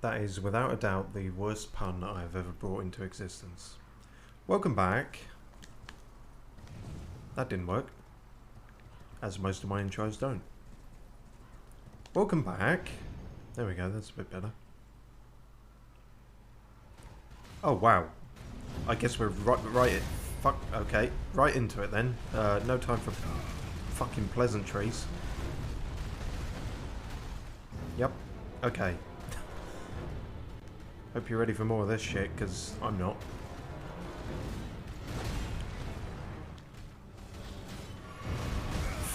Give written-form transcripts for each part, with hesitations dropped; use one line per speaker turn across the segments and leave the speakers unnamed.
That is without a doubt the worst pun I have ever brought into existence. Welcome back. That didn't work. As most of my intros don't. Welcome back. There we go, that's a bit better. Oh wow. I guess we're right into it then. No time for fucking pleasantries. Yep. Okay. Hope you're ready for more of this shit, because I'm not.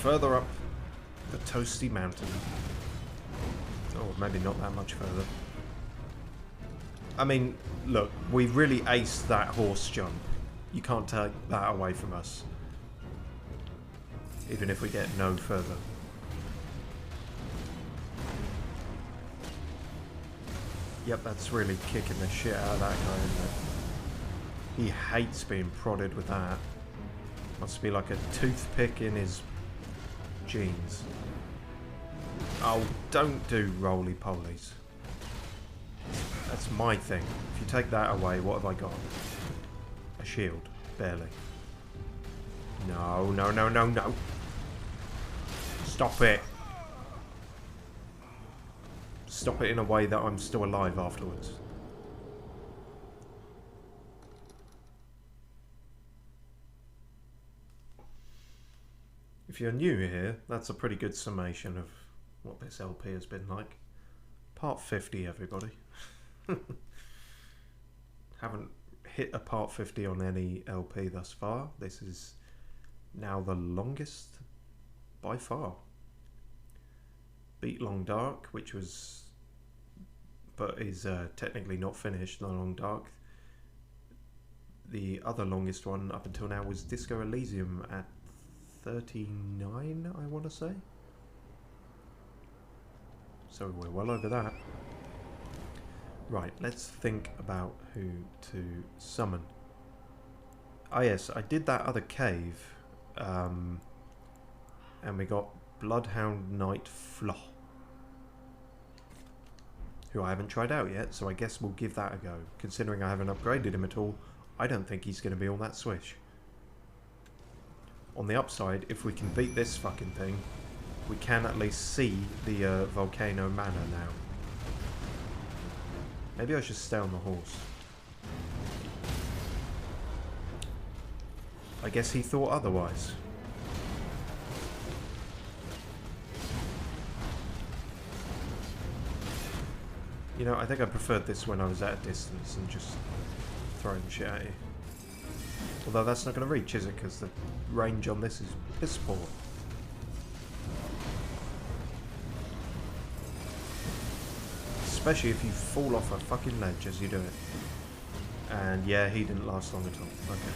Further up the toasty mountain. Oh, maybe not that much further. I mean, look, we really aced that horse jump. You can't take that away from us. Even if we get no further. Yep, that's really kicking the shit out of that guy, isn't it? He hates being prodded with that. Must be like a toothpick in his jeans. Oh, don't do roly-polies. That's my thing. If you take that away, what have I got? A shield. Barely. No, no, no, no, no. Stop it. Stop it in a way that I'm still alive afterwards. If you're new here, that's a pretty good summation of what this LP has been like. Part 50, everybody. Haven't hit a part 50 on any LP thus far. This is now the longest by far. Beat Long Dark, which was... but is technically not finished, The Long Dark. The other longest one up until now was Disco Elysium at 39, I want to say. So we're well over that. Right, let's think about who to summon. Ah yes, I did that other cave. And we got Bloodhound Knight Flo, who I haven't tried out yet, so I guess we'll give that a go. Considering I haven't upgraded him at all, I don't think he's going to be all that swish. On the upside, if we can beat this fucking thing, we can at least see the Volcano Manor now. Maybe I should stay on the horse. I guess he thought otherwise. You know, I think I preferred this when I was at a distance and just throwing shit at you. Although that's not going to reach, is it? Because the range on this is piss poor. Especially if you fall off a fucking ledge as you do it. And yeah, he didn't last long at all. Okay.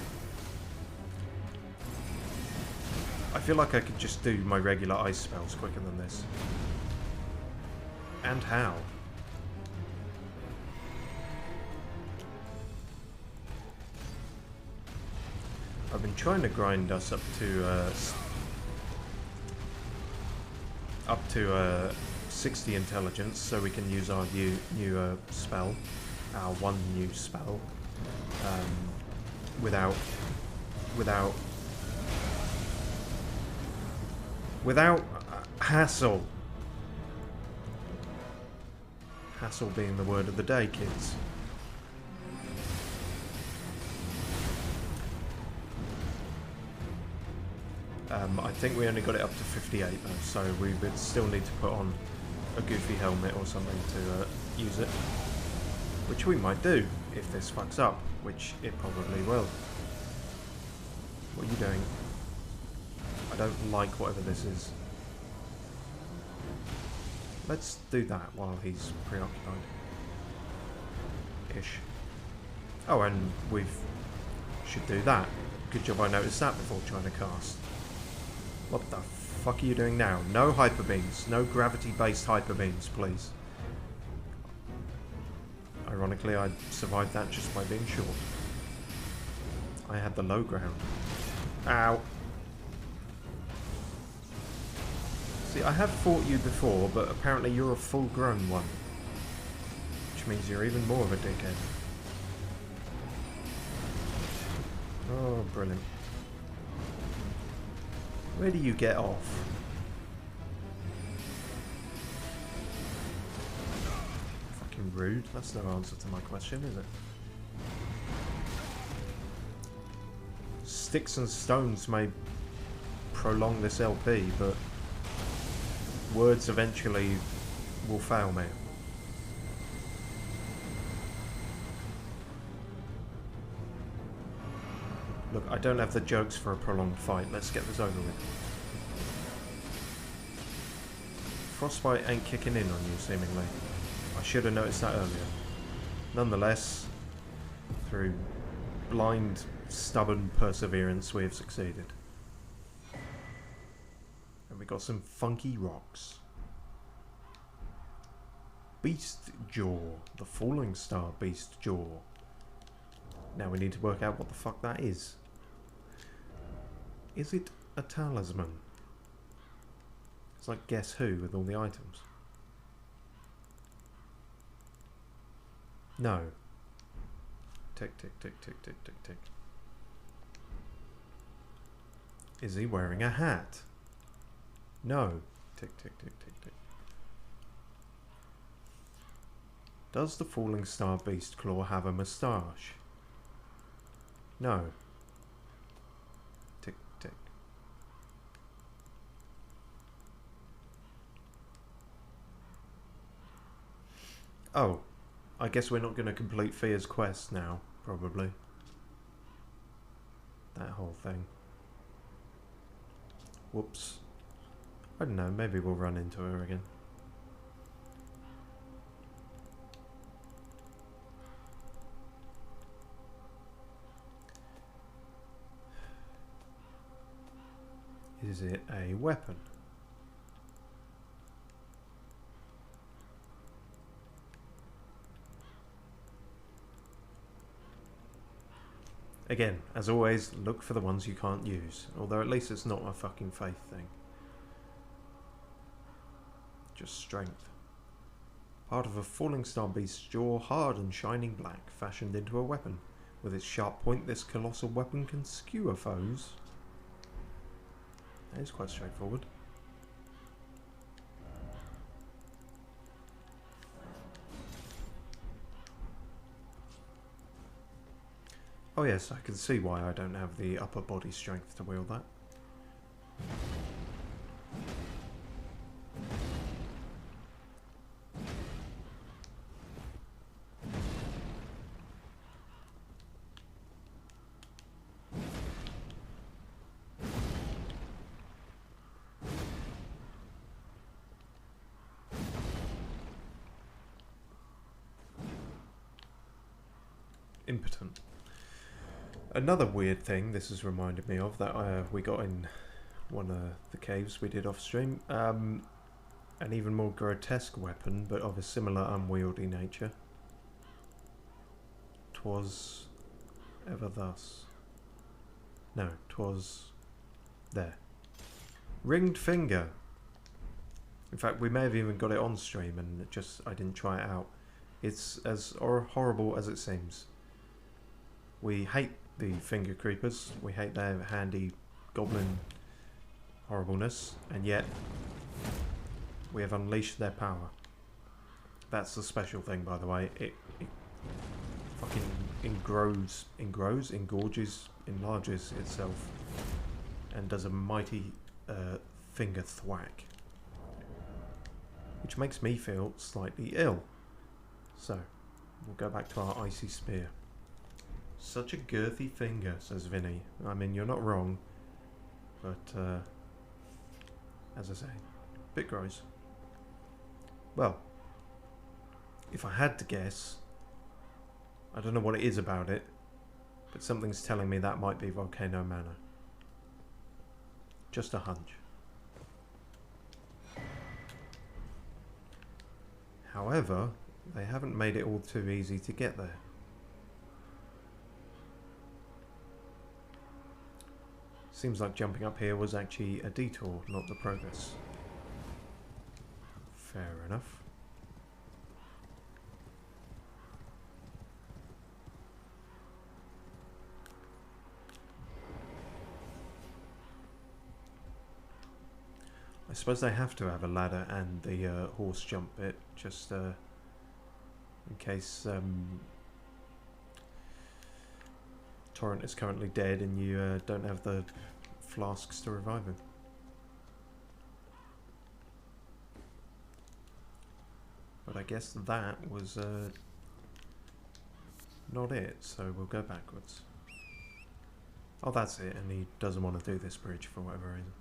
I feel like I could just do my regular ice spells quicker than this. And how? I've been trying to grind us up to 60 intelligence so we can use our new spell, our one new spell, without hassle. Hassle being the word of the day, kids. I think we only got it up to 58 though, so we would still need to put on a goofy helmet or something to use it. Which we might do, if this fucks up, which it probably will. What are you doing? I don't like whatever this is. Let's do that while he's preoccupied. Ish. Oh, and we should do that. Good job I noticed that before trying to cast. What the fuck are you doing now? No hyper beams. No gravity-based hyper beams, please. Ironically, I survived that just by being short. I had the low ground. Ow. See, I have fought you before, but apparently you're a full-grown one. Which means you're even more of a dickhead. Oh, brilliant. Where do you get off? Fucking rude. That's no answer to my question, is it? Sticks and stones may prolong this LP, but words eventually will fail me. Look, I don't have the jokes for a prolonged fight. Let's get this over with. Frostbite ain't kicking in on you, seemingly. I should have noticed that earlier. Nonetheless, through blind, stubborn perseverance, we have succeeded. And we got some funky rocks. Beast Jaw. The Falling Star Beast Jaw. Now we need to work out what the fuck that is. Is it a talisman? It's like Guess Who with all the items. No. Tick, tick, tick, tick, tick, tick, tick. Is he wearing a hat? No. Tick, tick, tick, tick, tick. Does the Falling Star Beast Claw have a moustache? No. Tick, tick. Oh. I guess we're not going to complete Fia's quest now, probably. That whole thing. Whoops. I don't know, maybe we'll run into her again. Is it a weapon? Again, as always, look for the ones you can't use. Although at least it's not a fucking faith thing. Just strength. Part of a Falling Star Beast's jaw, hard and shining black, fashioned into a weapon. With its sharp point, this colossal weapon can skewer foes. That is quite straightforward. Oh yes, I can see why I don't have the upper body strength to wield that. Impotent. Another weird thing this has reminded me of that we got in one of the caves we did off stream. An even more grotesque weapon, but of a similar unwieldy nature. 'Twas ever thus. No, 'twas there. Ringed finger. In fact, we may have even got it on stream and I didn't try it out. It's as horrible as it seems. We hate the finger creepers, we hate their handy goblin horribleness, and yet we have unleashed their power. That's the special thing, by the way. It fucking engorges itself, and does a mighty finger thwack, which makes me feel slightly ill. So, we'll go back to our icy spear. Such a girthy finger, says Vinny. I mean, you're not wrong, but as I say, bit gross. Well, if I had to guess, I don't know what it is about it, but something's telling me that might be Volcano Manor. Just a hunch. However, they haven't made it all too easy to get there. Seems like jumping up here was actually a detour, not the progress. Fair enough. suppose they have to have a ladder and the horse jump bit, just in case Torrent is currently dead and you don't have the flasks to revive him. But I guess that was not it, so we'll go backwards. Oh, that's it, and he doesn't want to do this bridge for whatever reason.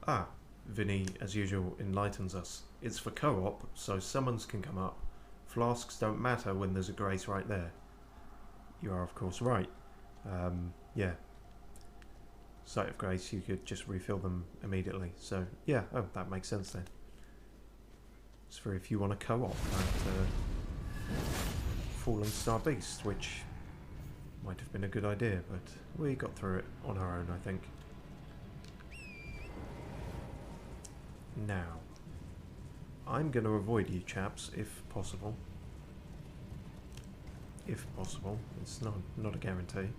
Ah, Vinny, as usual, enlightens us. It's for co-op, so summons can come up. Flasks don't matter when there's a grace right there. You are, of course, right. Yeah. Site of Grace, you could just refill them immediately. So, yeah, oh, that makes sense then. It's for if you want to co-op that Falling Star Beast, which might have been a good idea, but we got through it on our own, I think. Now, I'm going to avoid you chaps, if possible. If possible. It's not a guarantee.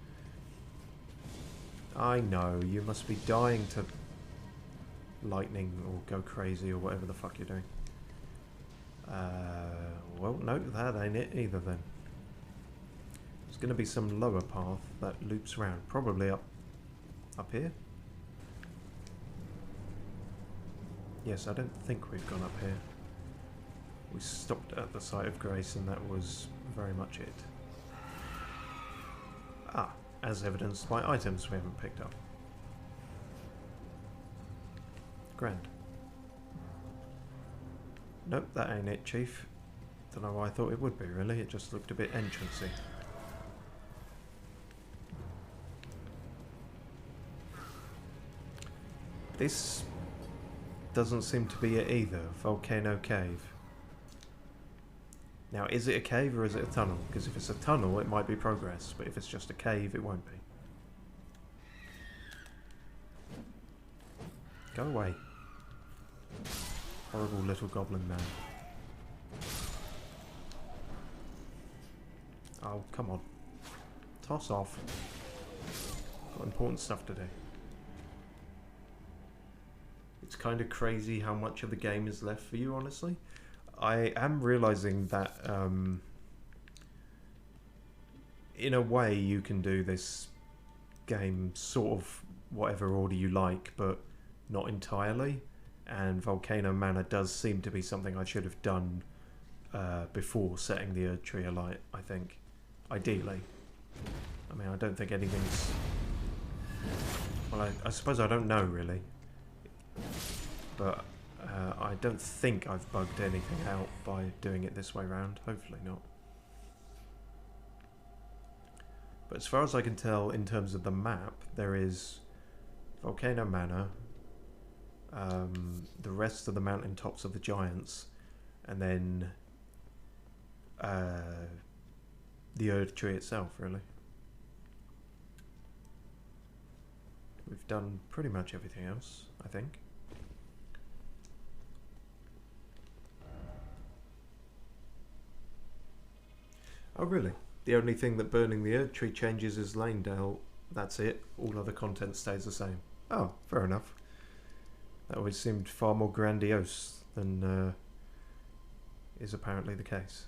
I know, you must be dying to lightning or go crazy or whatever the fuck you're doing. Well, no, that ain't it either then. There's going to be some lower path that loops around, probably up here? Yes, I don't think we've gone up here. We stopped at the site of Grace and that was very much it. Ah, as evidenced by items we haven't picked up. Grand. Nope, that ain't it, Chief. Don't know why I thought it would be, really. It just looked a bit entrancey. This doesn't seem to be it either. Volcano Cave. Now, is it a cave or is it a tunnel? Because if it's a tunnel, it might be progress. But if it's just a cave, it won't be. Go away. Horrible little goblin man. Oh, come on. Toss off. Got important stuff to do. It's kind of crazy how much of the game is left for you, honestly. I am realizing that in a way you can do this game sort of whatever order you like, but not entirely. And Volcano Manor does seem to be something I should have done before setting the Erd Tree alight, I think. Ideally. I mean, I don't think anything's... Well, I suppose I don't know, really. But I don't think I've bugged anything out by doing it this way round. Hopefully not. But as far as I can tell, in terms of the map, there is Volcano Manor, the rest of the mountaintops of the Giants, and then the Erd Tree itself, really. We've done pretty much everything else, I think. Oh, really? The only thing that burning the Erd Tree changes is Lanedale. That's it. All other content stays the same. Oh, fair enough. That always seemed far more grandiose than is apparently the case.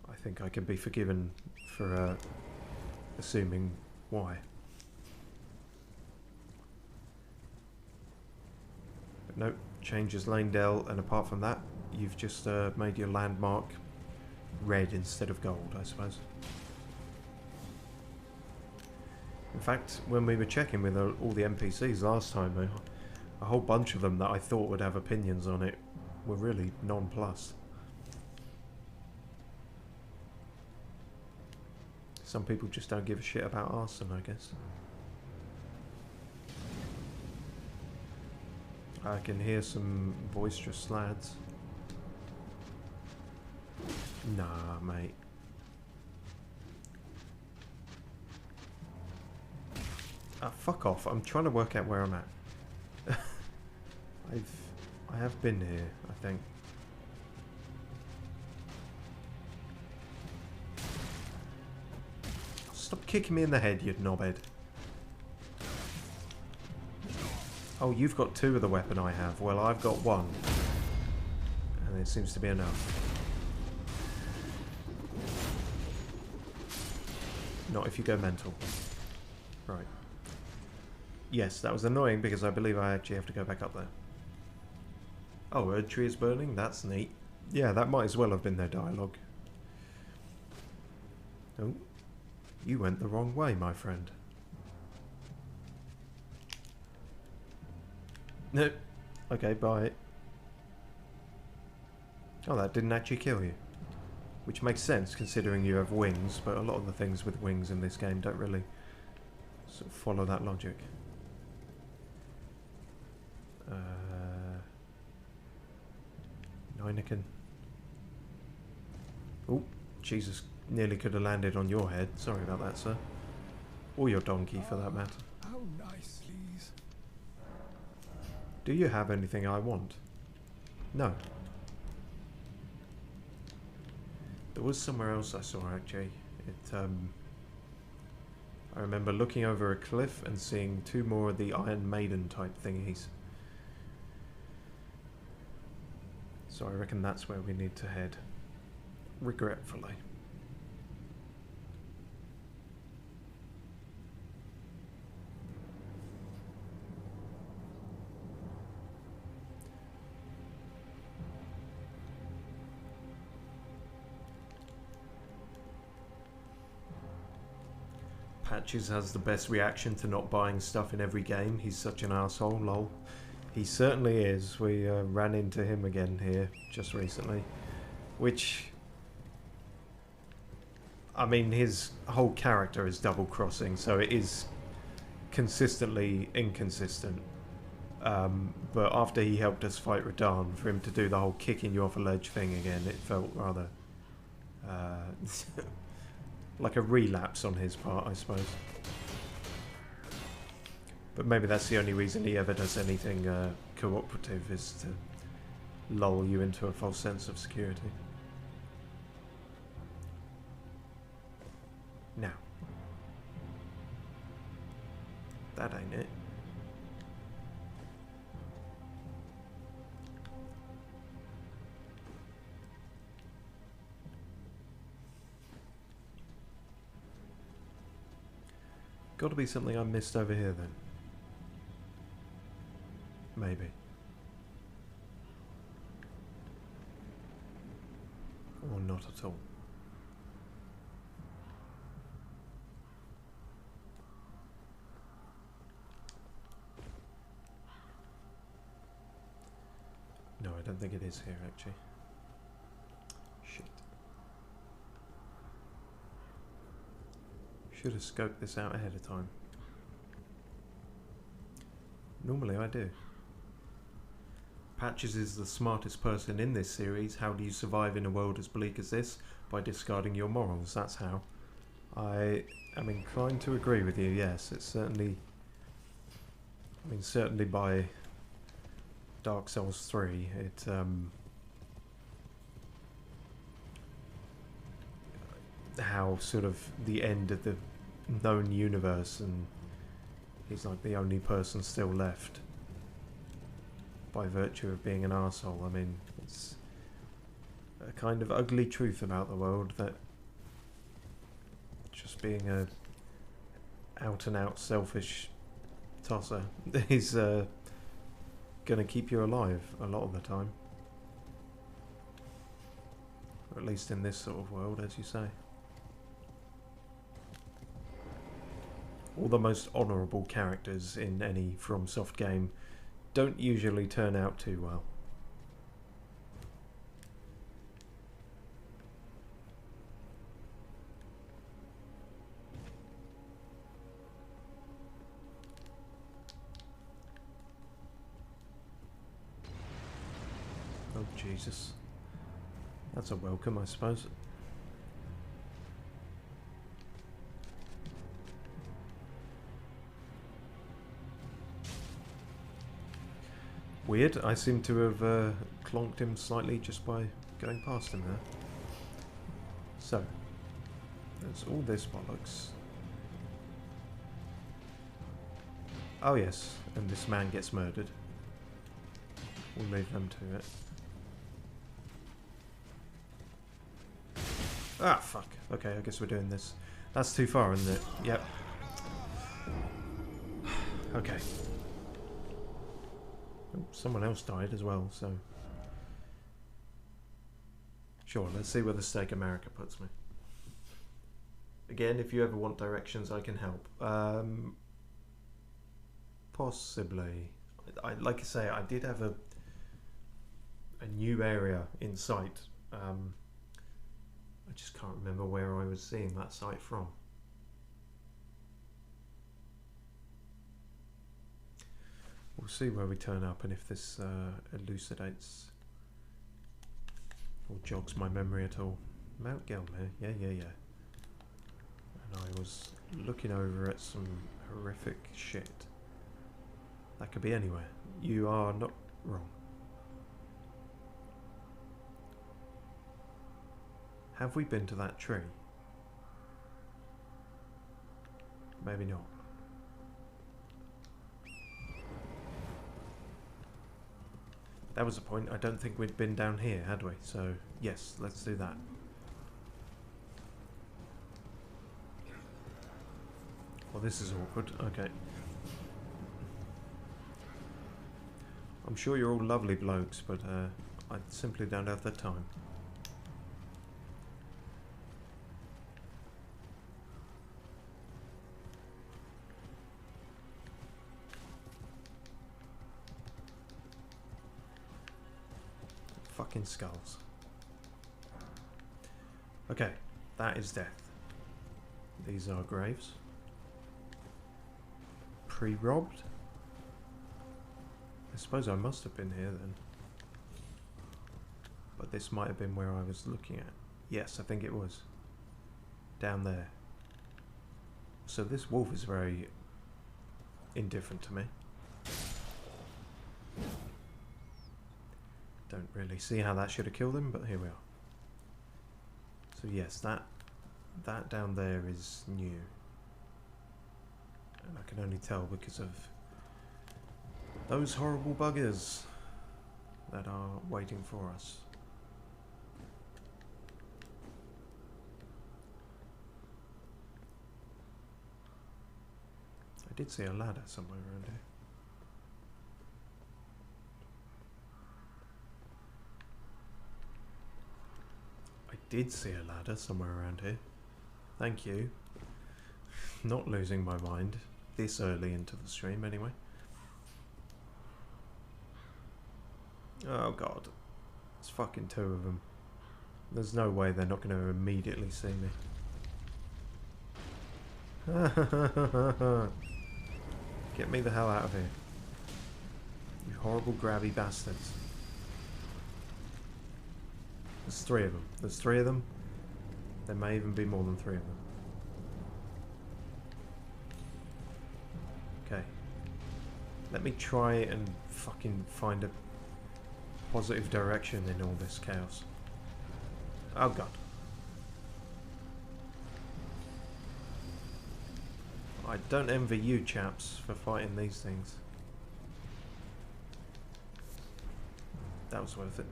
I think I can be forgiven for assuming why. But nope, changes Lanedale, and apart from that, you've just made your landmark red instead of gold, I suppose. In fact, when we were checking with all the NPCs last time, a whole bunch of them that I thought would have opinions on it were really nonplussed. Some people just don't give a shit about arson, I guess. I can hear some boisterous lads. Nah, mate. Fuck off. I'm trying to work out where I'm at. I have been here, I think. Stop kicking me in the head, you knobhead. Oh, you've got 2 of the weapon I have. Well, I've got 1. And it seems to be enough. Not if you go mental. Right. Yes, that was annoying because I believe I actually have to go back up there. Oh, Erd Tree is burning? That's neat. Yeah, that might as well have been their dialogue. Oh, you went the wrong way, my friend. No. Okay, bye. Oh, that didn't actually kill you. Which makes sense considering you have wings, but a lot of the things with wings in this game don't really sort of follow that logic. Heineken. Oh, Jesus, nearly could have landed on your head. Sorry about that, sir. Or your donkey, for that matter.
How nice, please.
Do you have anything I want? No. There was somewhere else I saw, actually. I remember looking over a cliff and seeing 2 more of the Iron Maiden type thingies. So I reckon that's where we need to head. Regretfully. Patches has the best reaction to not buying stuff in every game. He's such an arsehole, lol. He certainly is. We ran into him again here just recently. Which, I mean, his whole character is double-crossing, so it is consistently inconsistent. But after he helped us fight Radahn, for him to do the whole kicking you off a ledge thing again, it felt rather like a relapse on his part, I suppose. But maybe that's the only reason he ever does anything cooperative, is to lull you into a false sense of security. Now. That ain't it. Got to be something I missed over here then. Maybe. Or not at all. No, I don't think it is here actually. Shit. Should have scoped this out ahead of time. Normally I do. Patches is the smartest person in this series. How do you survive in a world as bleak as this? By discarding your morals, that's how. I am inclined to agree with you, yes. It's certainly... I mean, certainly by Dark Souls 3, it... how sort of the end of the known universe, and he's like the only person still left by virtue of being an arsehole. I mean, it's a kind of ugly truth about the world that just being a out and out selfish tosser is gonna keep you alive a lot of the time, or at least in this sort of world, as you say. All the most honourable characters in any FromSoft game don't usually turn out too well. Oh Jesus. That's a welcome, I suppose. Weird, I seem to have clonked him slightly just by going past him there. So, there's all this bollocks. Oh yes, and this man gets murdered. We'll leave them to it. Ah, fuck. Okay, I guess we're doing this. That's too far, isn't it? Yep. Okay. Oh, someone else died as well, so... Sure, let's see where the Steak America puts me. Again, if you ever want directions, I can help. Possibly. Like I say, I did have a new area in sight. I just can't remember where I was seeing that site from. We'll see where we turn up and if this elucidates or jogs my memory at all. Mount Gelmir, yeah. And I was looking over at some horrific shit. That could be anywhere. You are not wrong. Have we been to that tree? Maybe not. That was the point. I don't think we'd been down here, had we? So, yes, let's do that. Well, this is awkward. Okay. I'm sure you're all lovely blokes, but I simply don't have the time. Fucking skulls. Okay, that is death. These are graves. Pre-robbed? I suppose I must have been here then. But this might have been where I was looking at. Yes, I think it was. Down there. So this wolf is very indifferent to me. Don't really see how that should have killed him, but here we are. So yes, that down there is new. And I can only tell because of those horrible buggers that are waiting for us. I did see a ladder somewhere around here. I did see a ladder somewhere around here. Thank you. Not losing my mind this early into the stream anyway. Oh god. There's fucking two of them. There's no way they're not going to immediately see me. Get me the hell out of here. You horrible grabby bastards. There's three of them. There's three of them. There may even be more than three of them. Okay. Let me try and fucking find a positive direction in all this chaos. Oh god. I don't envy you chaps for fighting these things. That was worth it.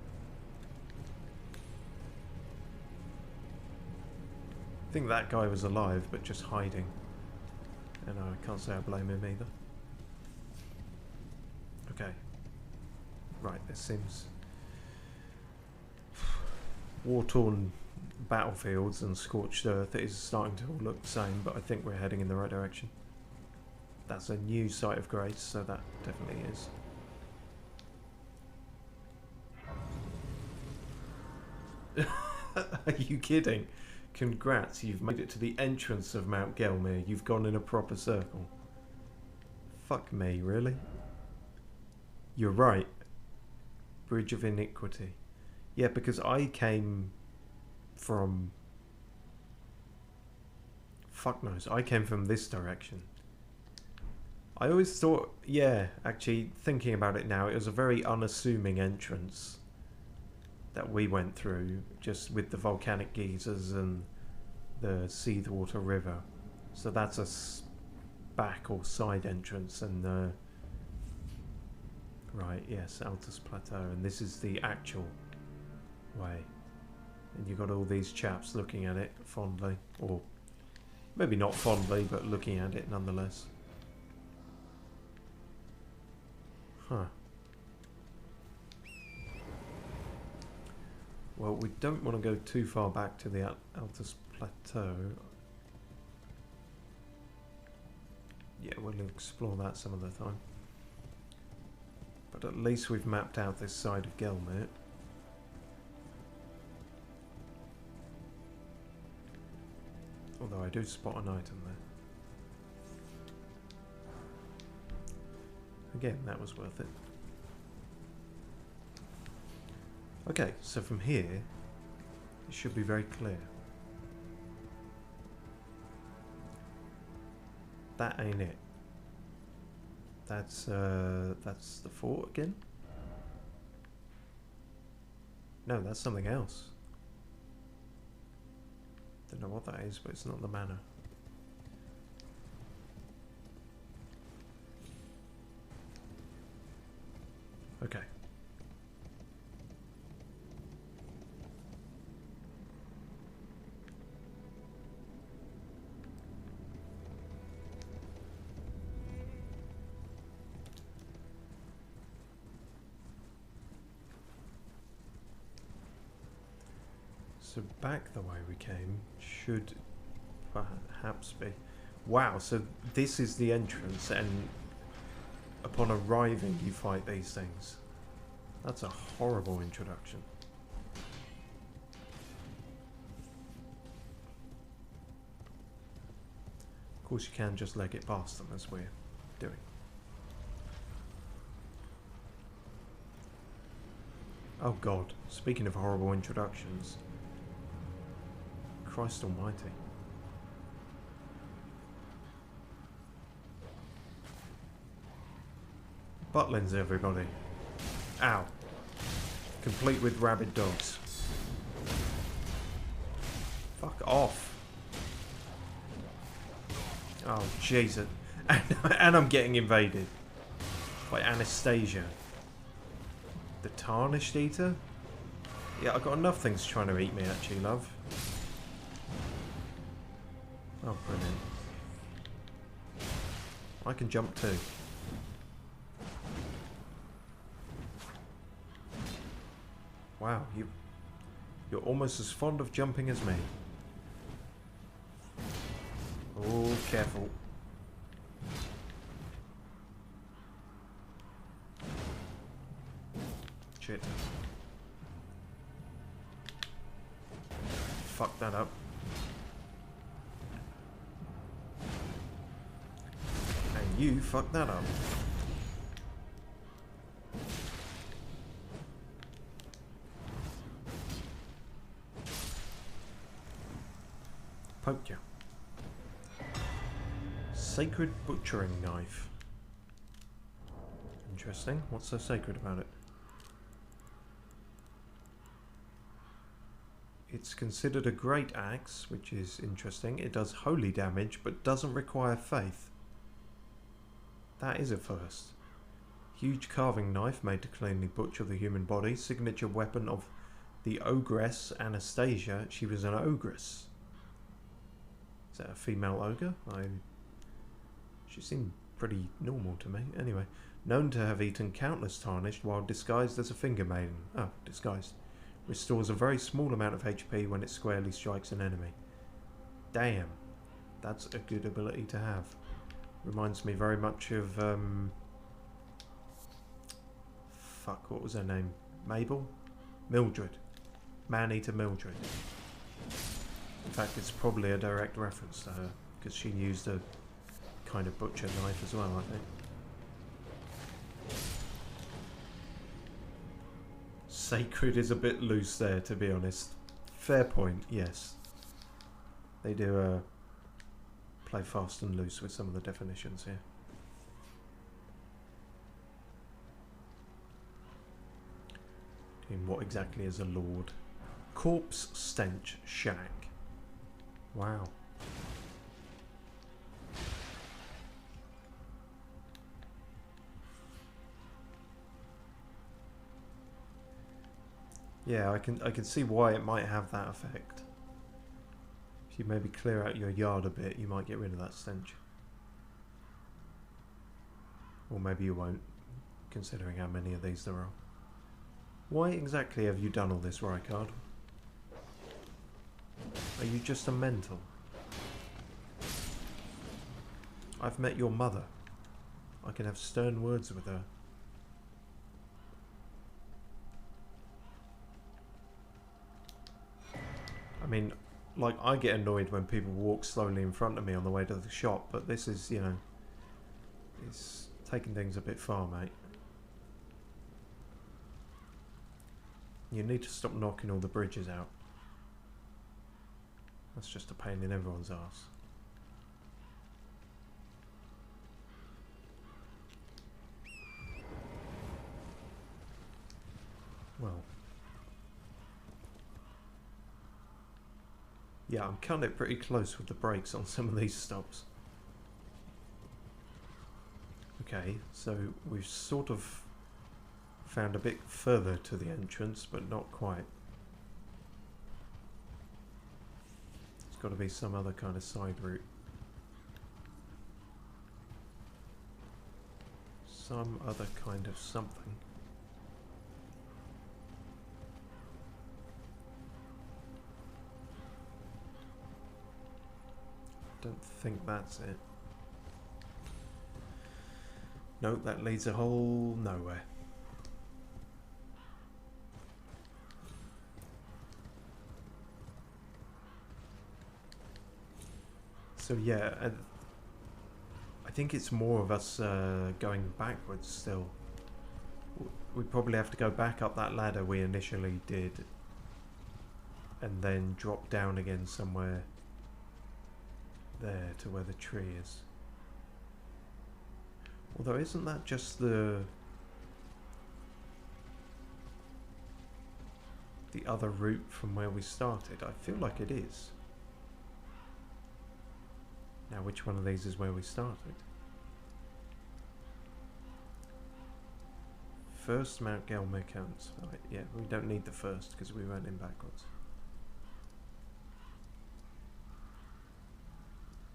I think that guy was alive, but just hiding. And I can't say I blame him either. Okay. Right, this seems... war-torn battlefields and scorched earth is starting to all look the same, but I think we're heading in the right direction. That's a new site of grace, so that definitely is. Are you kidding? Congrats, you've made it to the entrance of Mount Gelmir. You've gone in a proper circle. Fuck me, really? You're right. Bridge of Iniquity. Yeah, because I came from... Fuck knows. I came from this direction. I always thought... Yeah, actually, thinking about it now, it was a very unassuming entrance that we went through, just with the volcanic geysers and the Seathwater River. So that's a back or side entrance, and right, yes, Altus Plateau, and this is the actual way. And you've got all these chaps looking at it fondly, or maybe not fondly, but looking at it nonetheless. Huh. Well, we don't want to go too far back to the Altus Plateau. Yeah, we'll explore that some other time. But at least we've mapped out this side of Gelmir. Although I do spot an item there. Again, that was worth it. Okay, so from here, it should be very clear. That ain't it. That's the fort again? No, that's something else. Don't know what that is, but it's not the manor. Okay. So back the way we came should perhaps be... Wow, so this is the entrance, and upon arriving you fight these things. That's a horrible introduction. Of course you can just leg it past them as we're doing. Oh god, speaking of horrible introductions. Christ almighty. Butlins, everybody. Ow. Complete with rabid dogs. Fuck off. Oh, Jesus. And I'm getting invaded. By Anastasia. The Tarnished Eater? Yeah, I've got enough things trying to eat me, actually, love. Oh, brilliant. I can jump too. Wow, you're almost as fond of jumping as me. Oh, careful. Shit. Fuck that up. And you fuck that up. Poked you. Sacred butchering knife. Interesting. What's so sacred about it? It's considered a great axe, which is interesting. It does holy damage, but doesn't require faith. That is a first. Huge carving knife made to cleanly butcher the human body. Signature weapon of the ogress Anastasia. She was an ogress. Is that a female ogre? She seemed pretty normal to me. Anyway, known to have eaten countless Tarnished while disguised as a finger maiden. Oh, disguised. Restores a very small amount of HP when it squarely strikes an enemy. Damn. That's a good ability to have. Reminds me very much of... fuck, what was her name? Mabel? Mildred. Man-Eater Mildred. In fact, it's probably a direct reference to her, because she used a kind of butcher knife as well, I think. Sacred is a bit loose there, to be honest. Fair point, yes. They do play fast and loose with some of the definitions here. In what exactly is a lord? Corpse stench shack. Wow. Yeah, I can see why it might have that effect. If you maybe clear out your yard a bit, you might get rid of that stench. Or maybe you won't, considering how many of these there are. Why exactly have you done all this, Rykard? Are you just a mental? I've met your mother. I can have stern words with her. I mean, like, I get annoyed when people walk slowly in front of me on the way to the shop, but this is, you know, it's taking things a bit far, mate. You need to stop knocking all the bridges out. That's just a pain in everyone's arse. Well. Yeah, I'm cutting it pretty close with the brakes on some of these stops. Okay, so we've sort of found a bit further to the entrance, but not quite. There's got to be some other kind of side route. Some other kind of something. Don't think that's it. Nope, that leads a whole nowhere. So yeah, I think it's more of us going backwards still. We probably have to go back up that ladder we initially did and then drop down again somewhere there to where the tree is. Although isn't that just the other route from where we started? I feel like it is. Now which one of these is where we started? First Mount Gelmir counts. Right, yeah, we don't need the first because we went in backwards.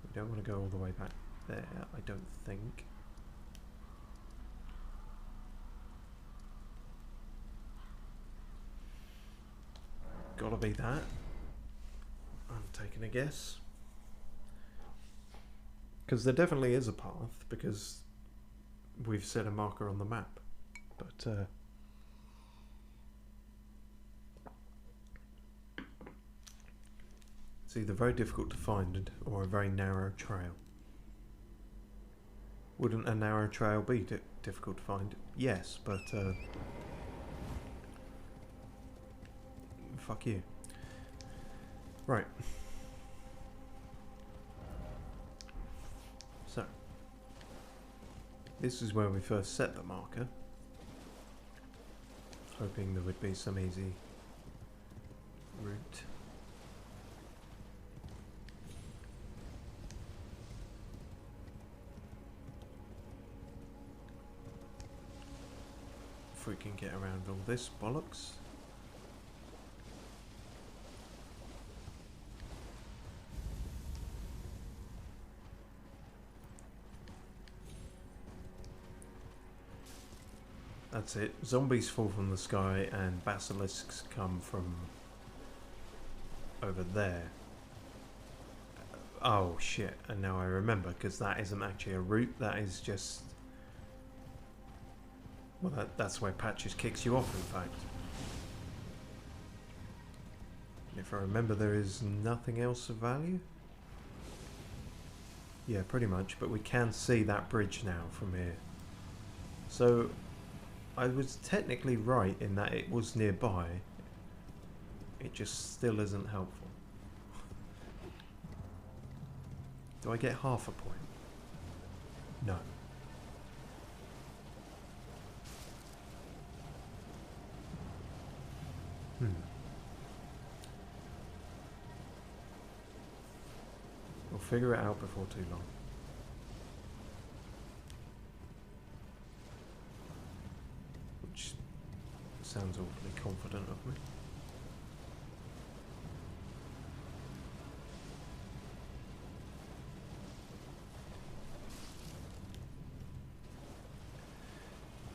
We don't want to go all the way back there, I don't think. Gotta be that. I'm taking a guess. Because there definitely is a path, because we've set a marker on the map. But, it's either very difficult to find or a very narrow trail. Wouldn't a narrow trail be difficult to find? Yes, but fuck you. Right. So, this is where we first set the marker. Hoping there would be some easy route. If we can get around all this bollocks. That's it. Zombies fall from the sky and basilisks come from over there. Oh shit, and now I remember, because that isn't actually a route, that is just... Well, that's where Patches kicks you off, in fact. If I remember, there is nothing else of value? Yeah, pretty much, but we can see that bridge now from here. So, I was technically right in that it was nearby. It just still isn't helpful. Do I get half a point? No. We'll figure it out before too long. Which sounds awfully confident of me.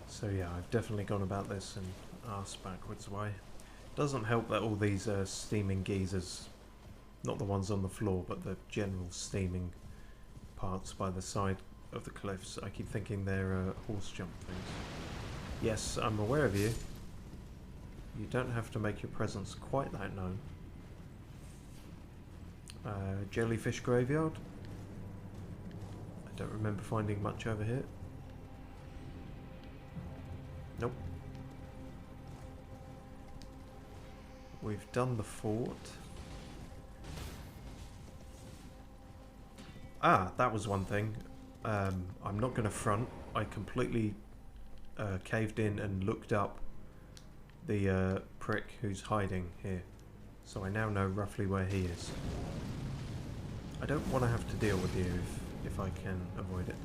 So yeah, I've definitely gone about this in arse backwards way. Doesn't help that all these steaming geysers, not the ones on the floor, but the general steaming parts by the side of the cliffs, I keep thinking they're horse jump things. Yes, I'm aware of you. You don't have to make your presence quite that known. Jellyfish graveyard? I don't remember finding much over here. Nope. We've done the fort. Ah, that was one thing. I'm not going to front. I completely caved in and looked up the prick who's hiding here. So I now know roughly where he is. I don't want to have to deal with you if I can avoid it.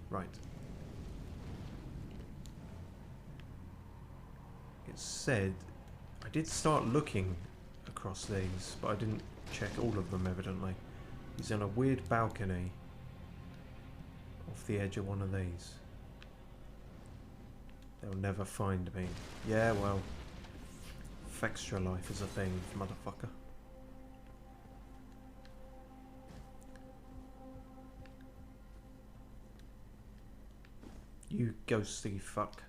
Right. It said... I did start looking across these, but I didn't check all of them, evidently. He's on a weird balcony off the edge of one of these. They'll never find me. Yeah, well... Extra life is a thing, motherfucker. You ghosty fuck.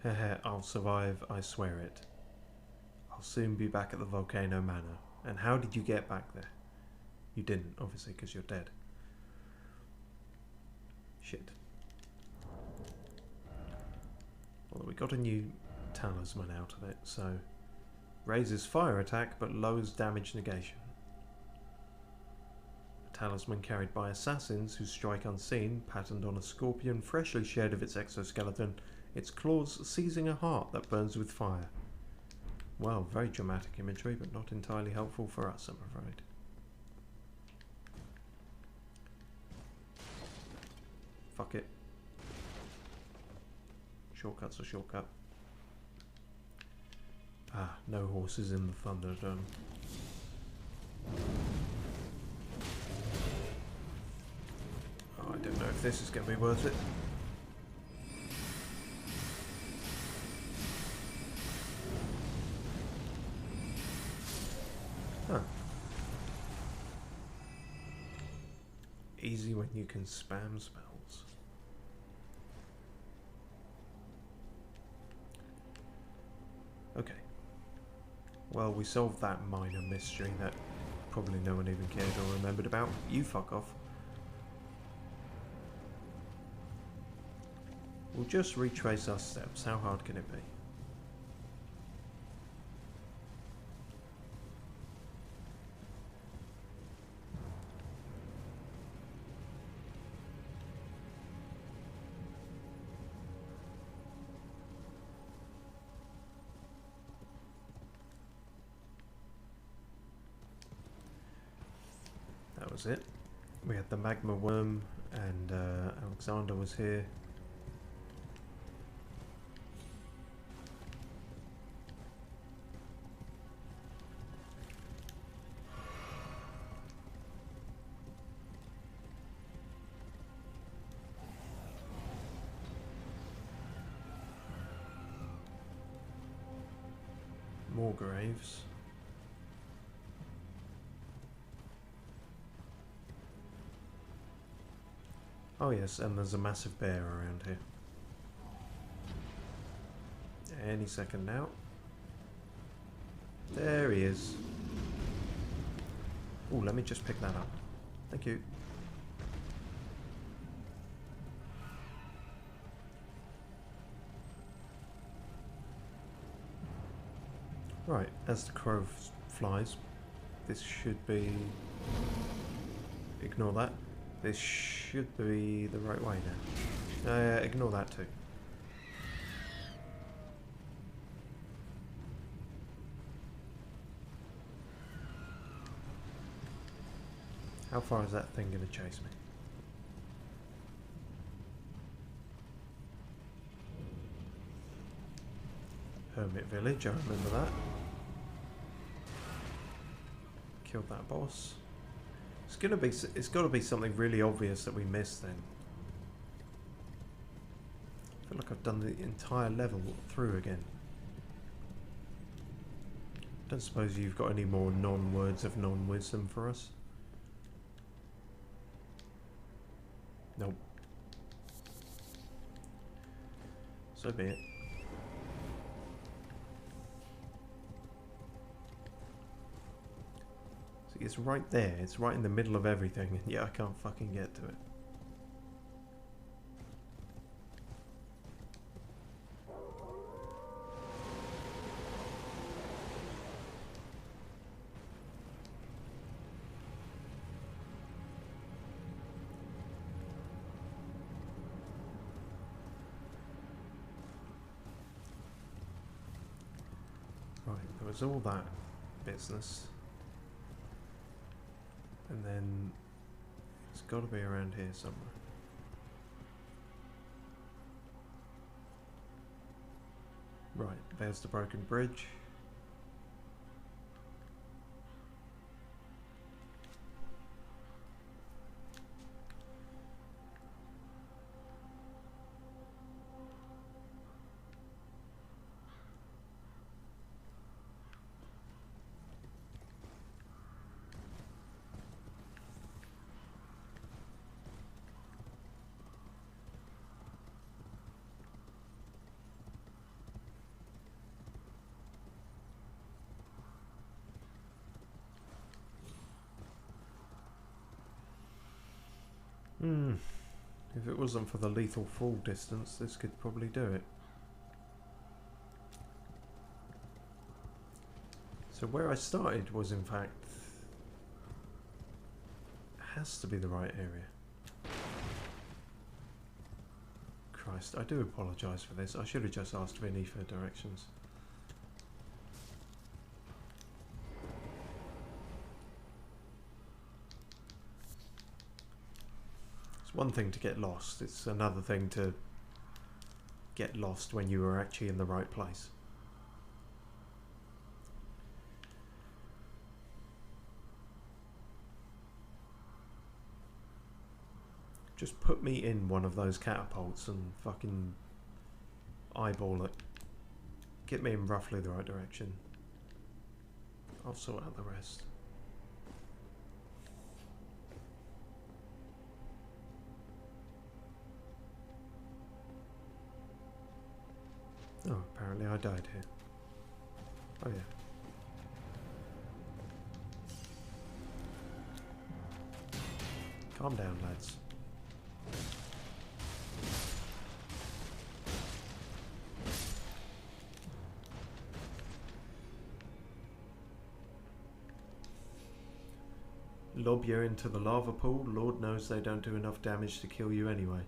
Heh, I'll survive, I swear it. I'll soon be back at the Volcano Manor. And how did you get back there? You didn't, obviously, because you're dead. Shit. Well, we got a new talisman out of it, so... Raises fire attack, but lowers damage negation. A talisman carried by assassins who strike unseen, patterned on a scorpion freshly shed of its exoskeleton, its claws seizing a heart that burns with fire. Well, very dramatic imagery, but not entirely helpful for us, I'm afraid. Fuck it. Shortcut's a shortcut. Ah, no horses in the Thunderdome. Oh, I don't know if this is going to be worth it. Huh. Easy when you can spam spells. Okay. Well, we solved that minor mystery that probably no one even cared or remembered about. You fuck off. We'll just retrace our steps. How hard can it be? That was it. We had the magma worm and Alexander was here. More graves. Oh yes, and there's a massive bear around here. Any second now. There he is. Oh, let me just pick that up. Thank you. Right, as the crow flies, this should be... Ignore that. This should be the right way now. Ignore that too. How far is that thing going to chase me? Hermit Village, I remember that. Killed that boss. It's got to be something really obvious that we missed then. I feel like I've done the entire level through again. Don't suppose you've got any more non-words of non-wisdom for us? Nope. So be it. See, it's right there. It's right in the middle of everything, and yeah, I can't fucking get to it. There was all that business, and then it's got to be around here somewhere. Right, there's the broken bridge. If it wasn't for the lethal fall distance, this could probably do it. So where I started was in fact... has to be the right area. Christ, I do apologise for this. I should have just asked Vinny for directions. It's one thing to get lost, it's another thing to get lost when you were actually in the right place. Just put me in one of those catapults and fucking eyeball it. Get me in roughly the right direction. I'll sort out the rest. Oh, apparently I died here. Oh yeah. Calm down, lads. Lob you into the lava pool. Lord knows they don't do enough damage to kill you anyway.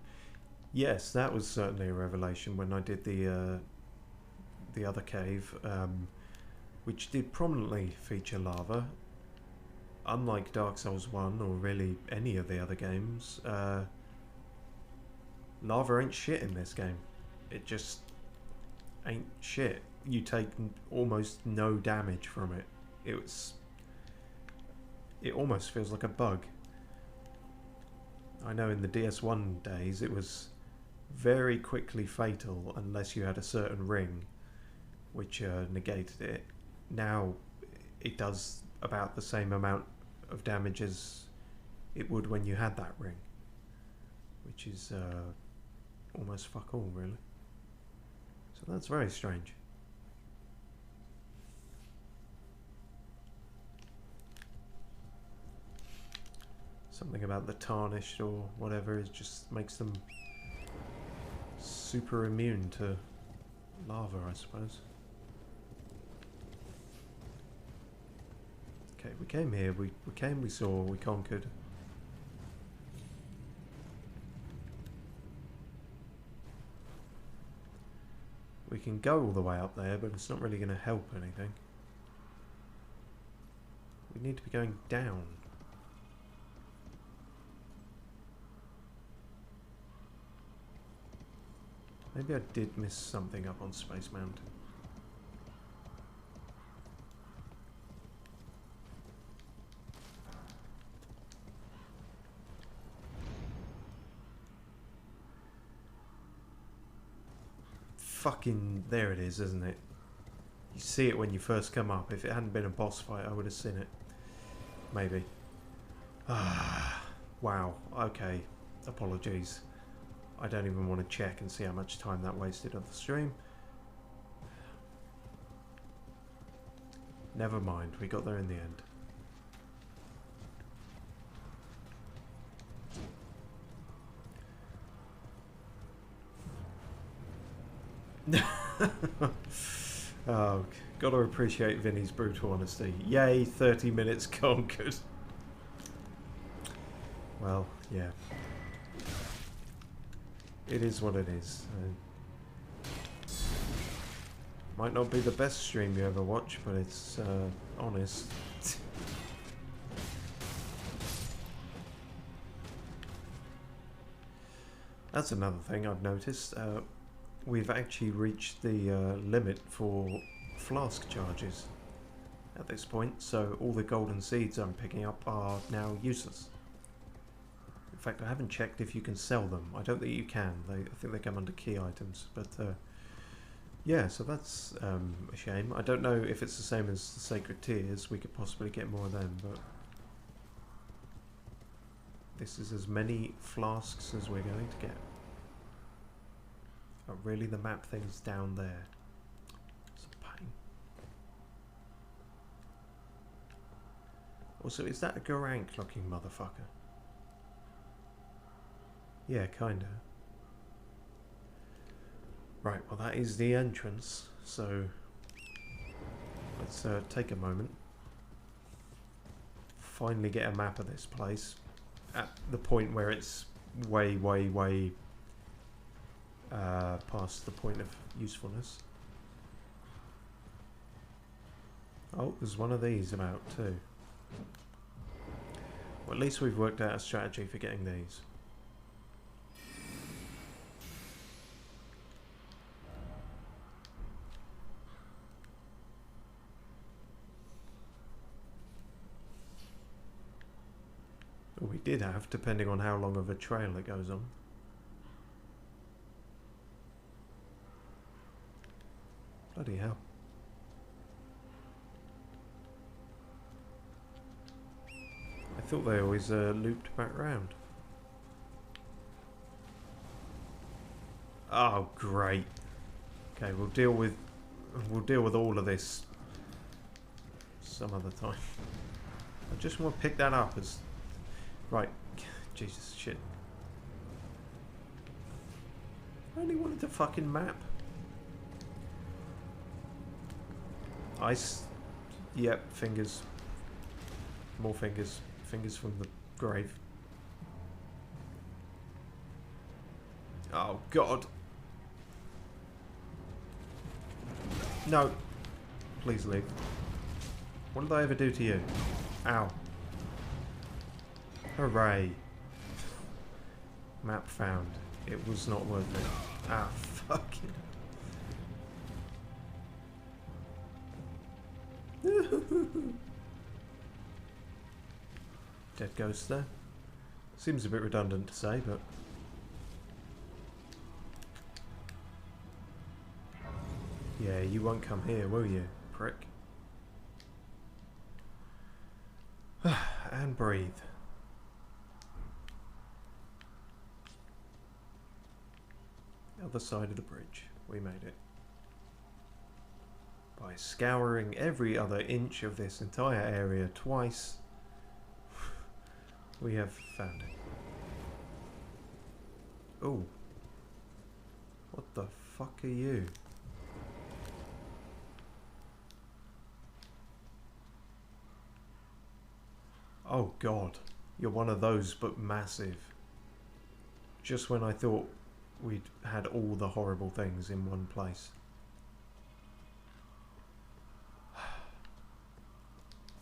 Yes, that was certainly a revelation when I did the other cave, which did prominently feature lava. Unlike Dark Souls 1 or really any of the other games, lava ain't shit in this game. It just ain't shit. You take almost no damage from it. It almost feels like a bug. I know in the DS1 days it was very quickly fatal unless you had a certain ring which negated it. Now it does about the same amount of damage as it would when you had that ring, which is almost fuck all really. So that's very strange. Something about the tarnished or whatever is just makes them super immune to lava, I suppose. Okay, we came here, we came, we saw, we conquered. We can go all the way up there, but it's not really going to help anything. We need to be going down. Maybe I did miss something up on Space Mountain. Fucking, there it is, isn't it? You see it when you first come up. If it hadn't been a boss fight, I would have seen it. Maybe. Ah, wow. Okay. Apologies. I don't even want to check and see how much time that wasted on the stream. Never mind. We got there in the end. Oh, gotta appreciate Vinny's brutal honesty. Yay, 30 minutes conquered. Well, yeah. It is what it is. Might not be the best stream you ever watch, but it's honest. That's another thing I've noticed. We've actually reached the limit for flask charges at this point, so all the golden seeds I'm picking up are now useless. In fact, I haven't checked if you can sell them. I don't think you can. I think they come under key items, but yeah, so that's a shame. I don't know if it's the same as the Sacred Tears. We could possibly get more of them, but this is as many flasks as we're going to get. Oh, really? The map thing's down there. It's a pain. Also, is that a Garank looking motherfucker? Yeah, kinda. Right, well that is the entrance, so let's take a moment. Finally get a map of this place at the point where it's way past the point of usefulness. Oh, there's one of these about too. Well, at least we've worked out a strategy for getting these. We did have, depending on how long of a trail it goes on. Bloody hell. I thought they always looped back round. Oh, great. Okay, we'll deal with all of this some other time. I just want to pick that up as right. Jesus shit. I only wanted the fucking map. Ice. Yep, fingers. More fingers. Fingers from the grave. Oh, God. No. Please leave. What did I ever do to you? Ow. Hooray. Map found. It was not worth it. Ah, fucking. Dead ghost there. Seems a bit redundant to say, but yeah, you won't come here, will you, prick? And breathe. Other side of the bridge. We made it. By scouring every other inch of this entire area twice, we have found it. Oh. What the fuck are you? Oh God. You're one of those, but massive. Just when I thought we'd had all the horrible things in one place.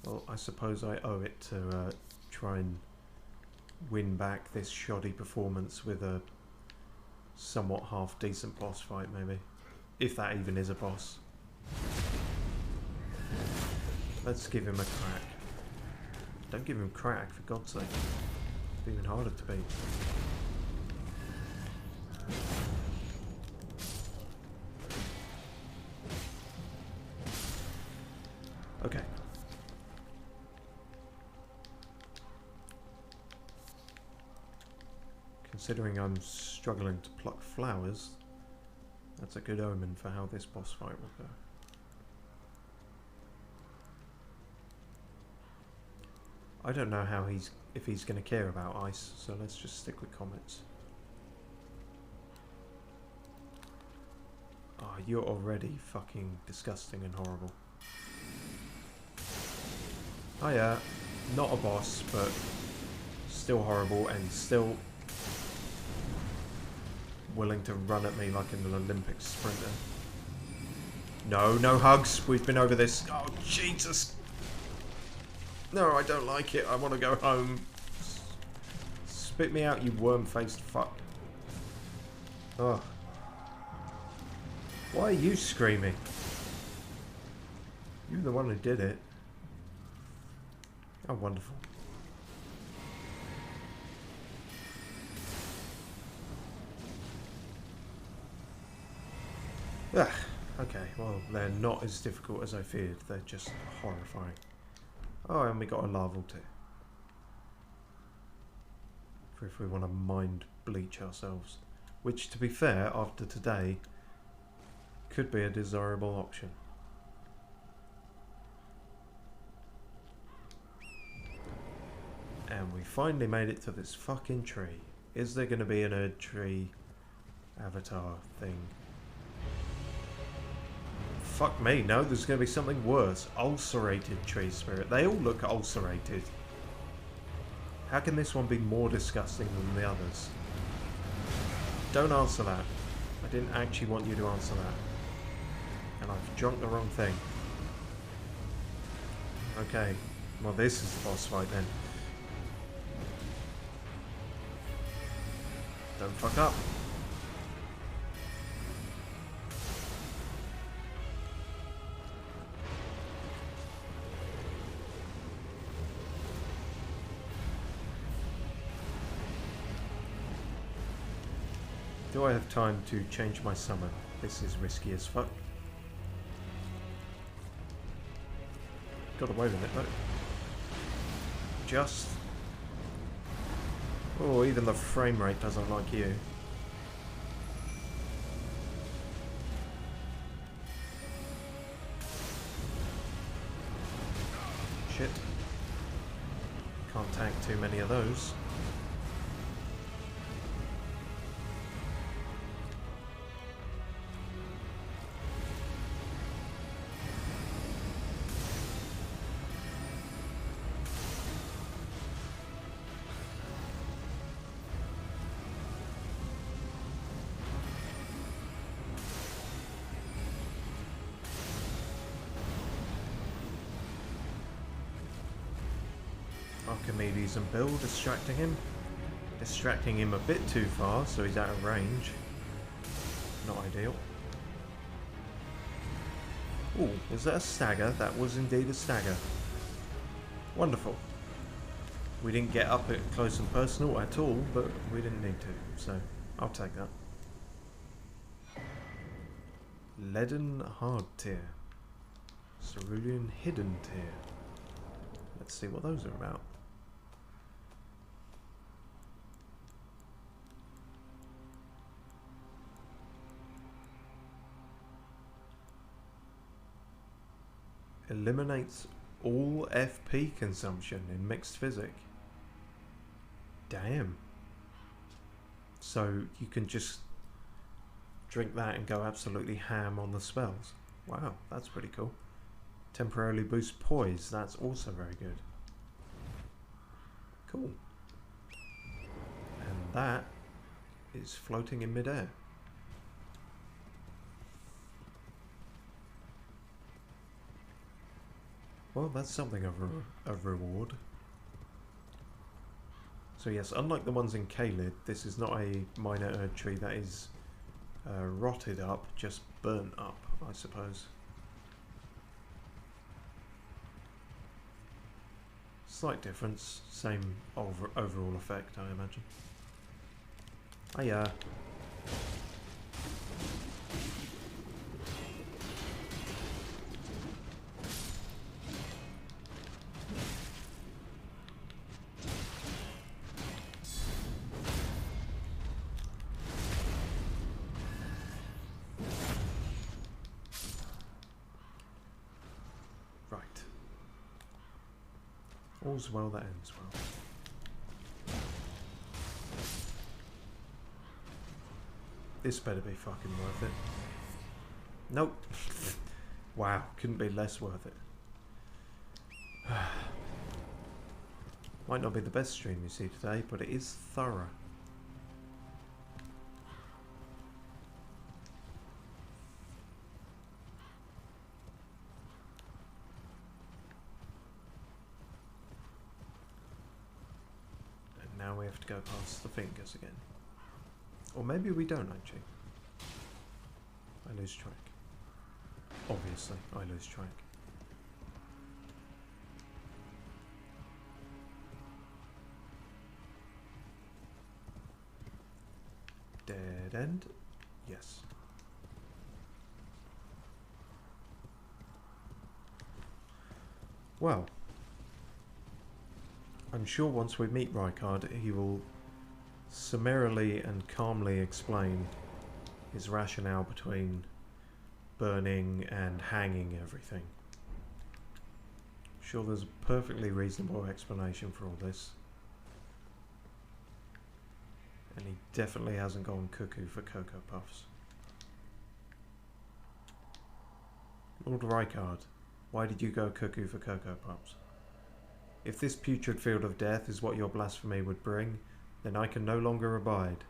Well, I suppose I owe it to try and win back this shoddy performance with a somewhat half decent boss fight, maybe. If that even is a boss. Let's give him a crack. Don't give him crack, for God's sake. It's even harder to beat. Okay. Considering I'm struggling to pluck flowers, that's a good omen for how this boss fight will go. I don't know how if he's going to care about ice, so let's just stick with comets. Oh, you're already fucking disgusting and horrible. Oh yeah, not a boss, but still horrible and still willing to run at me like an Olympic sprinter. No, no hugs. We've been over this. Oh, Jesus. No, I don't like it. I want to go home. Spit me out, you worm-faced fuck. Oh. Why are you screaming? You're the one who did it. Oh, wonderful. Ah, okay, well, they're not as difficult as I feared. They're just horrifying. Oh, and we got a Lavafter. For if we want to mind bleach ourselves. Which, to be fair, after today, could be a desirable option. And we finally made it to this fucking tree. Is there going to be an Erd tree avatar thing? Fuck me, no, there's going to be something worse. Ulcerated tree spirit. They all look ulcerated. How can this one be more disgusting than the others? Don't answer that. I didn't actually want you to answer that. And I've drunk the wrong thing. Okay, well this is the boss fight then. Don't fuck up. Do I have time to change my summon? This is risky as fuck. Got away with it though. Just. Oh, even the frame rate doesn't like you. Shit. Can't tank too many of those. Archimedes and Bill distracting him. Distracting him a bit too far, so he's out of range. Not ideal. Ooh, was that a stagger? That was indeed a stagger. Wonderful. We didn't get up it close and personal at all, but we didn't need to, so I'll take that. Leaden hard tier. Cerulean hidden tier. Let's see what those are about. Eliminates all FP consumption in mixed physic. Damn. So you can just drink that and go absolutely ham on the spells. Wow, that's pretty cool. Temporarily boost poise. That's also very good. Cool. And that is floating in midair. Well, that's something of a reward. So yes, unlike the ones in Caelid, this is not a minor Erd tree that is rotted up, just burnt up, I suppose. Slight difference, same overall effect, I imagine. Hiya. All's well that ends well. This better be fucking worth it. Nope. Wow, couldn't be less worth it. Might not be the best stream you see today, but it is thorough. Now we have to go past the fingers again. Or maybe we don't actually. I lose track. Obviously, I lose track. Dead end? Yes. Well, I'm sure once we meet Rykard, he will summarily and calmly explain his rationale between burning and hanging everything. I'm sure there's a perfectly reasonable explanation for all this. And he definitely hasn't gone cuckoo for Cocoa Puffs. Lord Rykard, why did you go cuckoo for Cocoa Puffs? If this putrid field of death is what your blasphemy would bring, then I can no longer abide.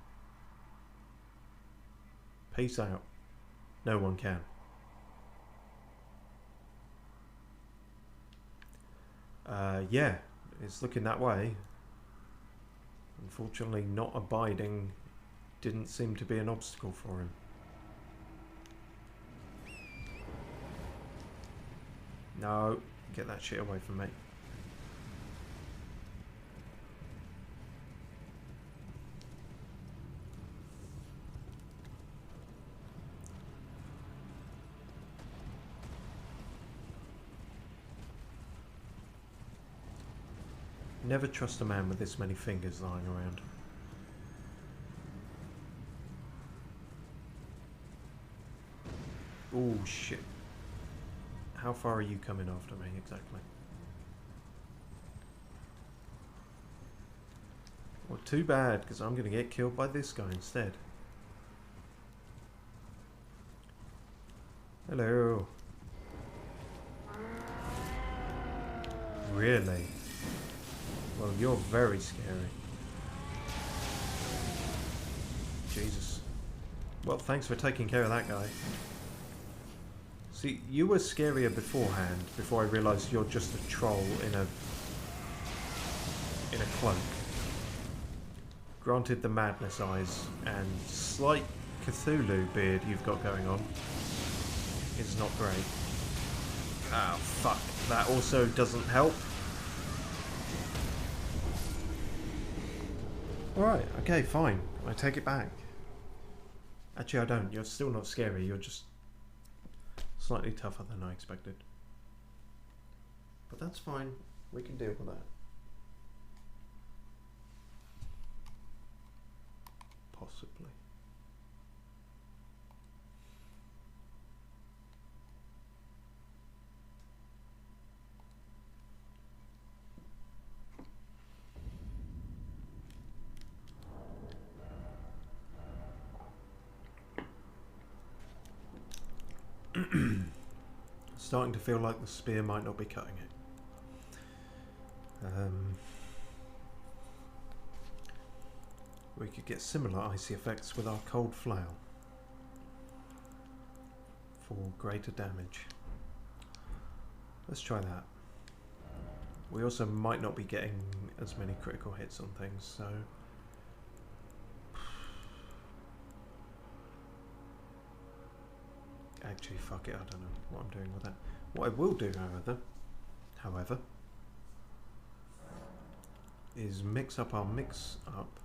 Peace out. No one can. Yeah, it's looking that way. Unfortunately, not abiding didn't seem to be an obstacle for him. No, get that shit away from me. Never trust a man with this many fingers lying around. Oh shit. How far are you coming after me exactly? Well, too bad, because I'm going to get killed by this guy instead. Hello. Really? Well, you're very scary. Jesus. Well, thanks for taking care of that guy. See, you were scarier beforehand, before I realised you're just a troll in a cloak. Granted, the madness eyes and slight Cthulhu beard you've got going on is not great. Ah, fuck. That also doesn't help. Alright, okay, fine. I take it back. Actually, I don't. You're still not scary. You're just slightly tougher than I expected. But that's fine. We can deal with that. Possibly. Starting to feel like the spear might not be cutting it. We could get similar icy effects with our cold flail for greater damage. Let's try that. We also might not be getting as many critical hits on things, so... Actually, fuck it, I don't know what I'm doing with that. What I will do, however, is mix up our mix-up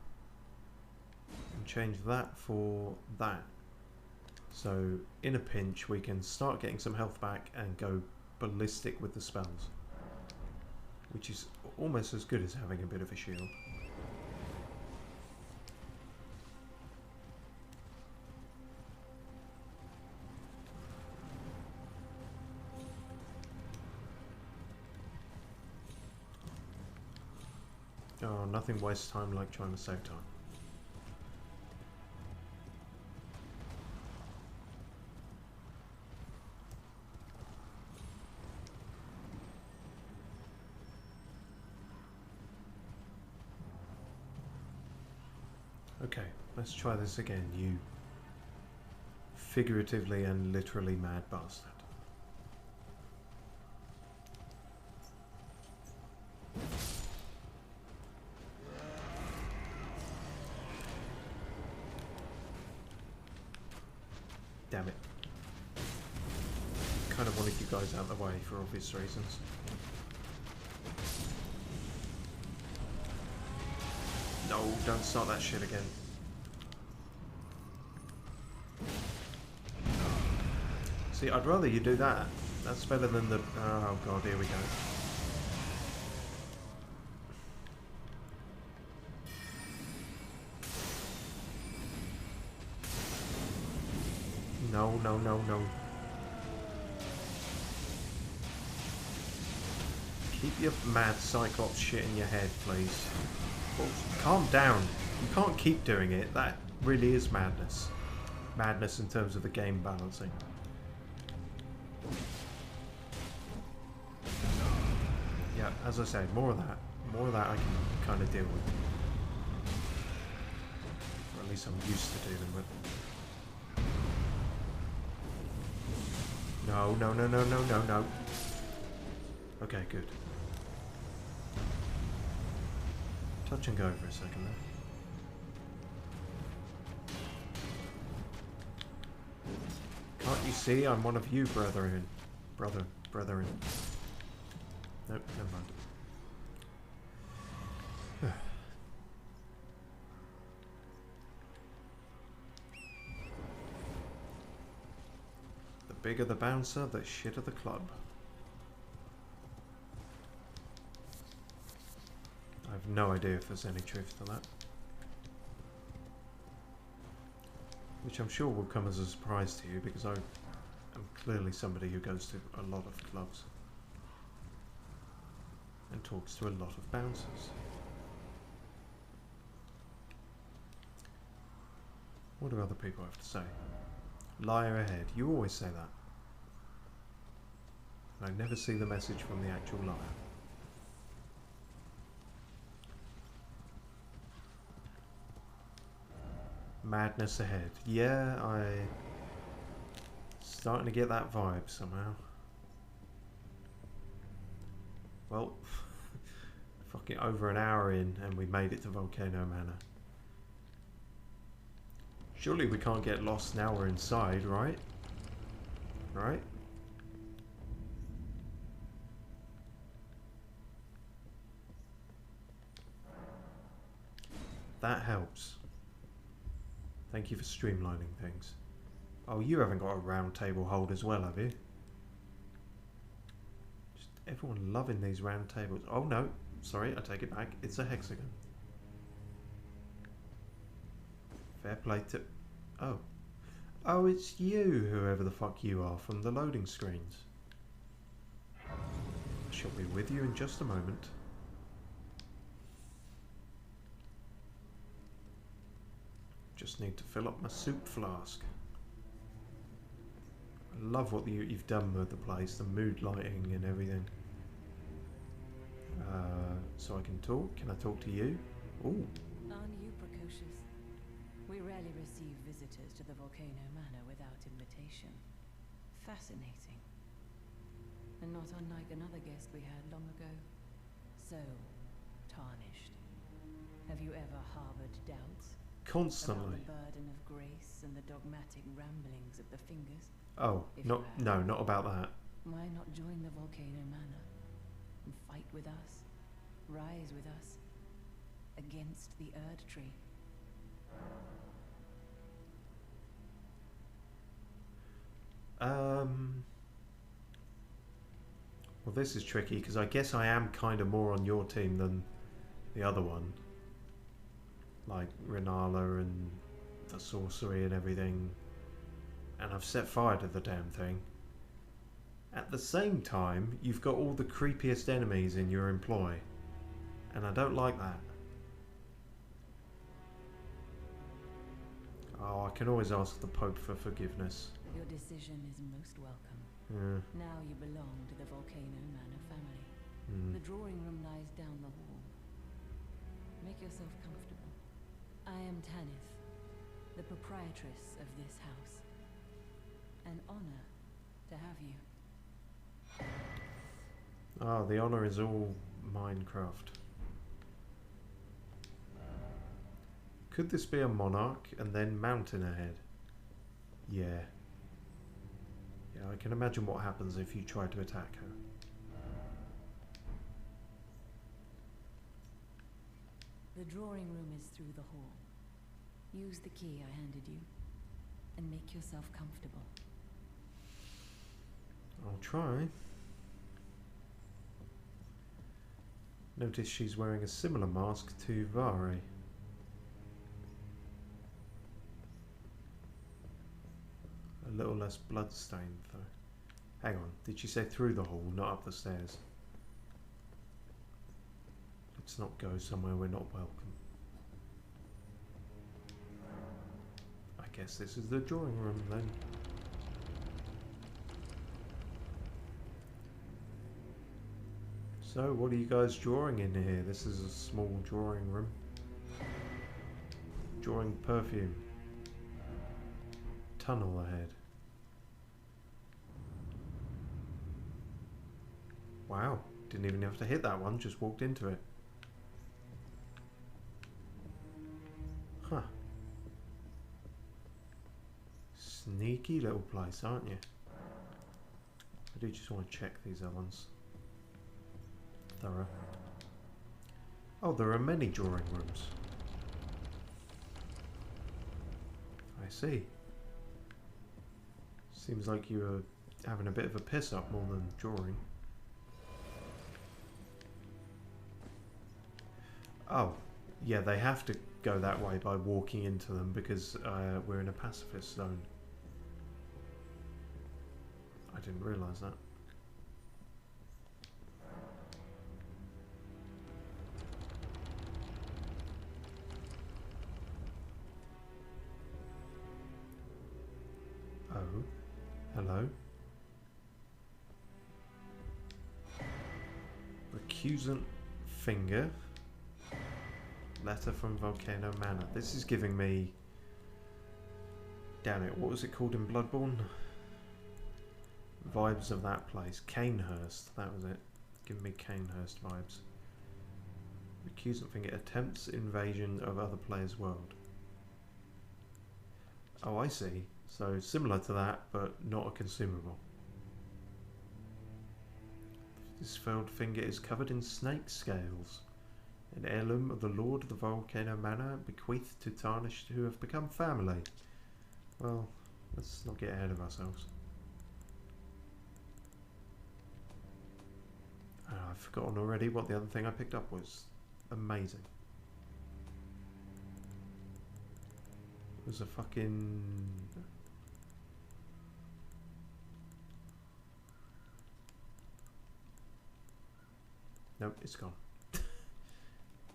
and change that for that. So, in a pinch, we can start getting some health back and go ballistic with the spells. Which is almost as good as having a bit of a shield. Oh, nothing wastes time like trying to save time. Okay, let's try this again, you figuratively and literally mad bastard. Damn it. Kind of wanted you guys out of the way for obvious reasons. No, don't start that shit again. See, I'd rather you do that. That's better than the... Oh god, here we go. No, no, no, no. Keep your mad Cyclops shit in your head, please. Well, calm down. You can't keep doing it. That really is madness. Madness in terms of the game balancing. Yeah, as I said, more of that. More of that I can kind of deal with. Or at least I'm used to dealing with. No, no, no, no, no, no, no. Okay, good. Touch and go for a second there. Can't you see I'm one of you, brethren? Brethren. Nope, never mind. The bigger the bouncer, the shitter the club. I have no idea if there's any truth to that. Which I'm sure will come as a surprise to you, because I am clearly somebody who goes to a lot of clubs. And talks to a lot of bouncers. What do other people have to say? Liar ahead. You always say that. I never see the message from the actual liar. Madness ahead. Yeah, starting to get that vibe somehow. Well, fucking over an hour in and we made it to Volcano Manor. Surely we can't get lost now we're inside, right? Right? That helps. Thank you for streamlining things. Oh, you haven't got a round table hold as well, have you? Just everyone loving these round tables. Oh no, sorry, I take it back. It's a hexagon. Fair play to... Oh. Oh, it's you, whoever the fuck you are, from the loading screens. I shall be with you in just a moment. Just need to fill up my soup flask. I love what you've done with the place, the mood lighting and everything. So I can talk? Can I talk to you? Ooh.
Aren't you precocious? We rarely receive visitors to the Volcano Manor without invitation. Fascinating. And not unlike another guest we had long ago. so tarnished? Have you ever harbored doubts?
Constantly.
About the burden of grace and the dogmatic ramblings of the fingers?
Oh, no, not about that.
Why not join the Volcano Manor and fight with us, rise with us, against the Erd Tree?
Well, this is tricky because I guess I am kind of more on your team than the other one. Like Renala and the sorcery and everything. And I've set fire to the damn thing. At the same time, you've got all the creepiest enemies in your employ. And I don't like that. Oh, I can always ask the Pope for forgiveness.
Your decision is most welcome.
Yeah.
Now you belong to the Volcano Manor family. The drawing room lies down the hall. Make yourself comfortable. I am Tanith, the proprietress of this house. An honor to have you.
Oh, the honor is all Minecraft. Could this be a monarch and then mountain ahead? Yeah. Yeah, I can imagine what happens if you try to attack her.
The drawing room is through the hall. Use the key I handed you and make yourself comfortable.
I'll try. Notice she's wearing a similar mask to Vari. A little less blood-stained though. Hang on, did she say through the hall, not up the stairs? Let's not go somewhere we're not welcome. I guess this is the drawing room then. So, what are you guys drawing in here? This is a small drawing room. Drawing perfume. Tunnel ahead. Wow, didn't even have to hit that one, just walked into it. Huh. Sneaky little place, aren't you? I do just want to check these other ones. Thorough. Oh, there are many drawing rooms. I see. Seems like you were having a bit of a piss up more than drawing. Oh, yeah, they have to go that way by walking into them because we're in a pacifist zone. I didn't realise that. Oh, hello. Recusant finger. Letter from Volcano Manor. This is giving me... Damn it, what was it called in Bloodborne? Vibes of that place. Canehurst, that was it. Giving me Canehurst vibes. Recusant finger attempts invasion of other players' world. Oh, I see. So similar to that, but not a consumable. This felled finger is covered in snake scales. An heirloom of the Lord of the Volcano Manor, bequeathed to tarnished who have become family. Well, let's not get ahead of ourselves. I've forgotten already what the other thing I picked up was. Amazing. It was a fucking... Nope, it's gone.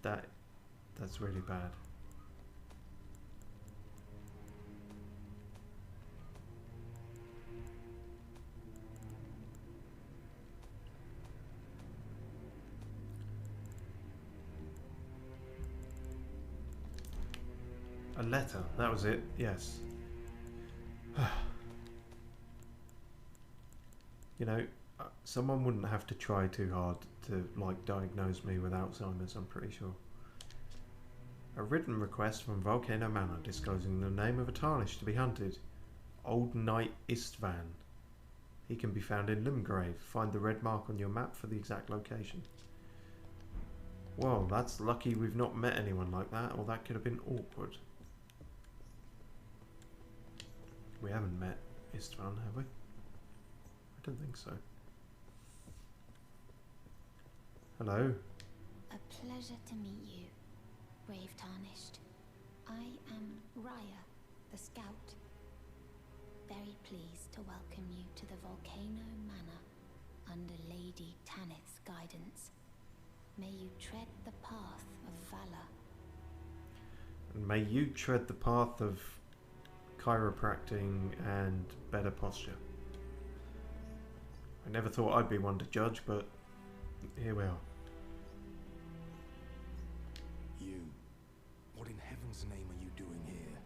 That's really bad. A letter, that was it, yes. You know, Someone wouldn't have to try too hard to, like, diagnose me with Alzheimer's, I'm pretty sure. A written request from Volcano Manor disclosing the name of a tarnish to be hunted. Old Knight Istvan. He can be found in Limgrave. Find the red mark on your map for the exact location. Well, that's lucky we've not met anyone like that, or that could have been awkward. We haven't met Istvan, have we? I don't think so. Hello.
A pleasure to meet you, Brave Tarnished. I am Raya, the Scout. Very pleased to welcome you to the Volcano Manor under Lady Tanith's guidance. May you tread the path of valor.
And may you tread the path of chiropractic and better posture. I never thought I'd be one to judge, but here we are.
You. What in heaven's name are you doing here?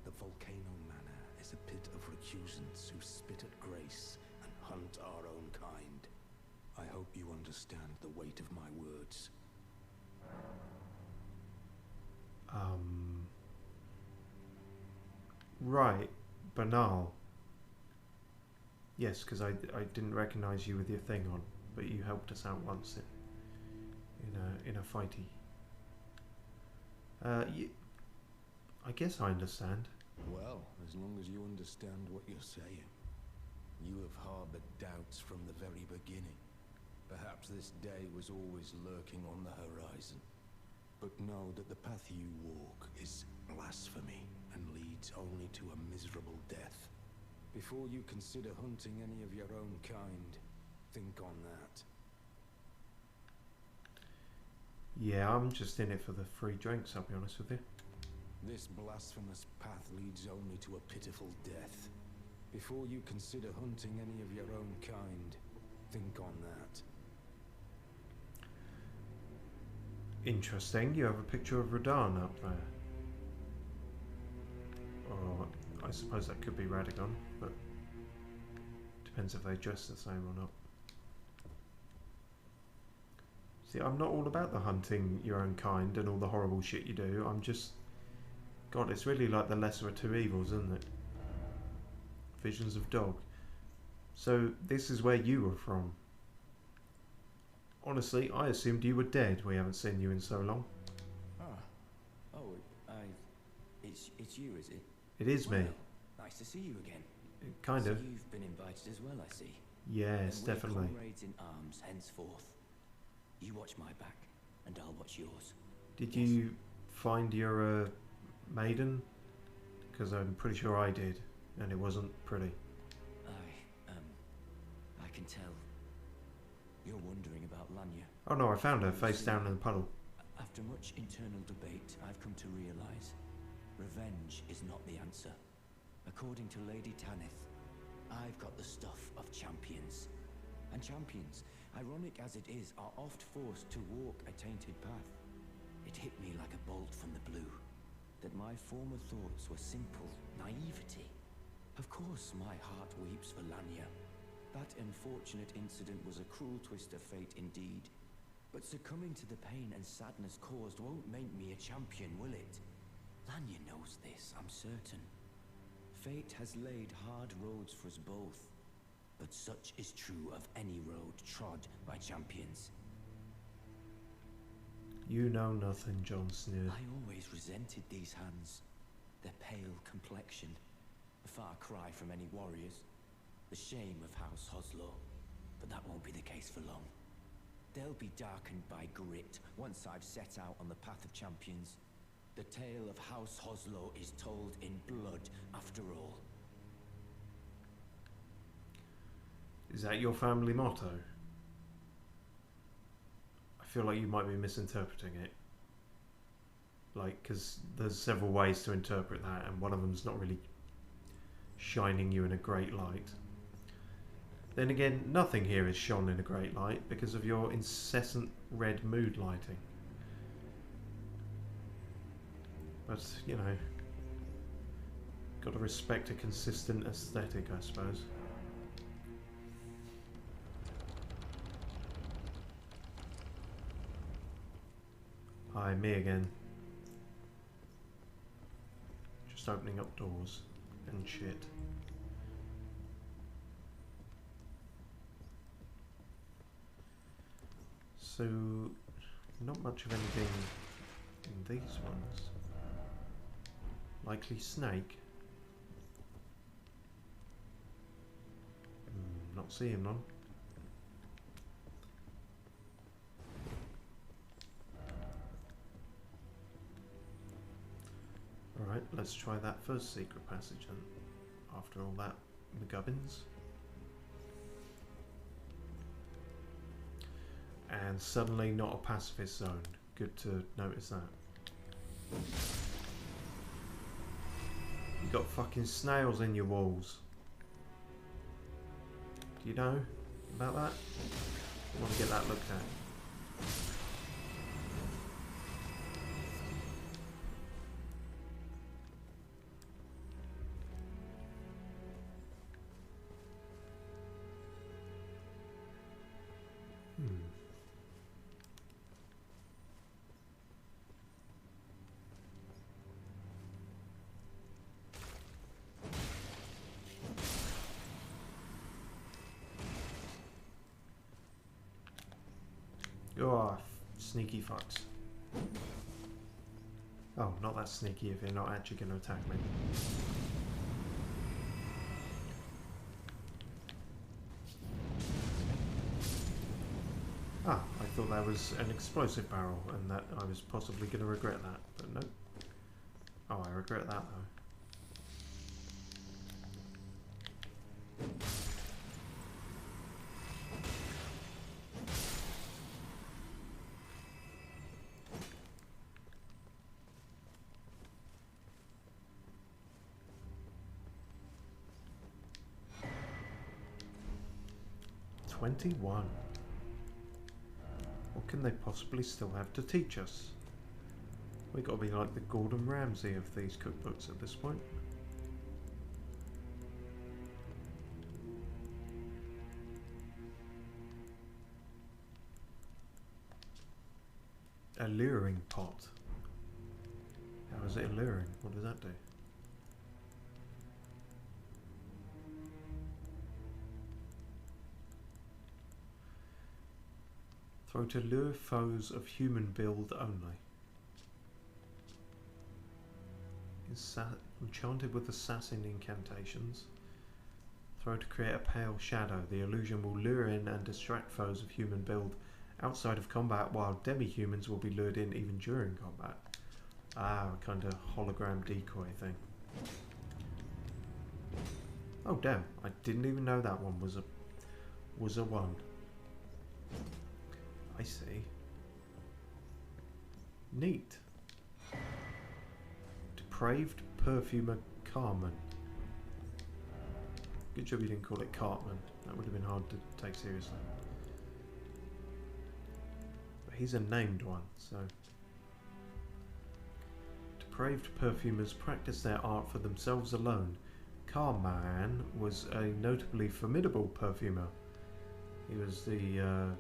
The Volcano Manor is a pit of recusants who spit at grace and hunt our own kind. I hope you understand the weight of my words.
Right. Banal. Yes, because I didn't recognise you with your thing on, but you helped us out once in a fighty. I guess I understand.
Well, as long as you understand what you're saying. You have harbored doubts from the very beginning. Perhaps this day was always lurking on the horizon. But know that the path you walk is blasphemy and leads only to a miserable death. Before you consider hunting any of your own kind, think on that.
Yeah, I'm just in it for the free drinks, I'll be honest with you.
This blasphemous path leads only to a pitiful death. Before you consider hunting any of your own kind, think on that.
Interesting. You have a picture of Radahn up there. Or I suppose that could be Radagon, but depends if they dress the same or not. See, I'm not all about the hunting your own kind and all the horrible shit you do. I'm just... God, it's really like the lesser of two evils, isn't it? Visions of Dog. So, this is where you were from. Honestly, I assumed you were dead. We haven't seen you in so long.
It's you, is it?
It is me.
Nice to see you again.
Kind of.
So you've been invited as well, I see.
Yes,
And we're
definitely.
comrades in arms henceforth. You watch my back, and I'll watch yours.
Did
Yes.
you find your maiden? Because I'm pretty sure I did, and it wasn't pretty.
I can tell. You're wondering about Lanya.
Oh no, I found her face down in the puddle.
After much internal debate, I've come to realize revenge is not the answer. According to Lady Tanith, I've got the stuff of champions. And champions, ironic as it is, are oft forced to walk a tainted path. It hit me like a bolt from the blue, that my former thoughts were simple naivety. Of course my heart weeps for Lanya. That unfortunate incident was a cruel twist of fate indeed. But succumbing to the pain and sadness caused won't make me a champion, will it? Lanya knows this, I'm certain. Fate has laid hard roads for us both. But such is true of any road trod by champions.
You know nothing, Jon Sneer.
I always resented these hands. Their pale complexion. A far cry from any warriors. The shame of House Hoslow. But that won't be the case for long. They'll be darkened by grit once I've set out on the path of champions. The tale of House Hoslow is told in blood, after all.
Is that your family motto? I feel like you might be misinterpreting it. Like, because there's several ways to interpret that, and one of them's not really shining you in a great light. Then again, nothing here is shone in a great light because of your incessant red mood lighting. But, you know, gotta respect a consistent aesthetic, I suppose. Hi, me again. Just opening up doors and shit. So, not much of anything in these ones. Likely snake. Not seeing none. Alright, let's try that first secret passage then. After all that McGubbins. And suddenly not a pacifist zone. Good to notice that. You got fucking snails in your walls. Do you know about that? I want to get that looked at. Oh, sneaky fucks. Oh, not that sneaky if you're not actually going to attack me. Ah, I thought that was an explosive barrel and that I was possibly going to regret that, but no. Oh, I regret that though. "21. What can they possibly still have to teach us? We gotta be like the Gordon Ramsay of these cookbooks at this point. Alluring pot. How is it alluring? What does that do? Throw to lure foes of human build only. Enchanted with assassin incantations. Throw to create a pale shadow. The illusion will lure in and distract foes of human build outside of combat, while demi-humans will be lured in even during combat. Ah, a kind of hologram decoy thing. Oh damn, I didn't even know that one was a one. I see. Neat. Depraved perfumer Carmen. Good job you didn't call it Cartman. That would have been hard to take seriously. But he's a named one, so. Depraved perfumers practice their art for themselves alone. Carman was a notably formidable perfumer. He was the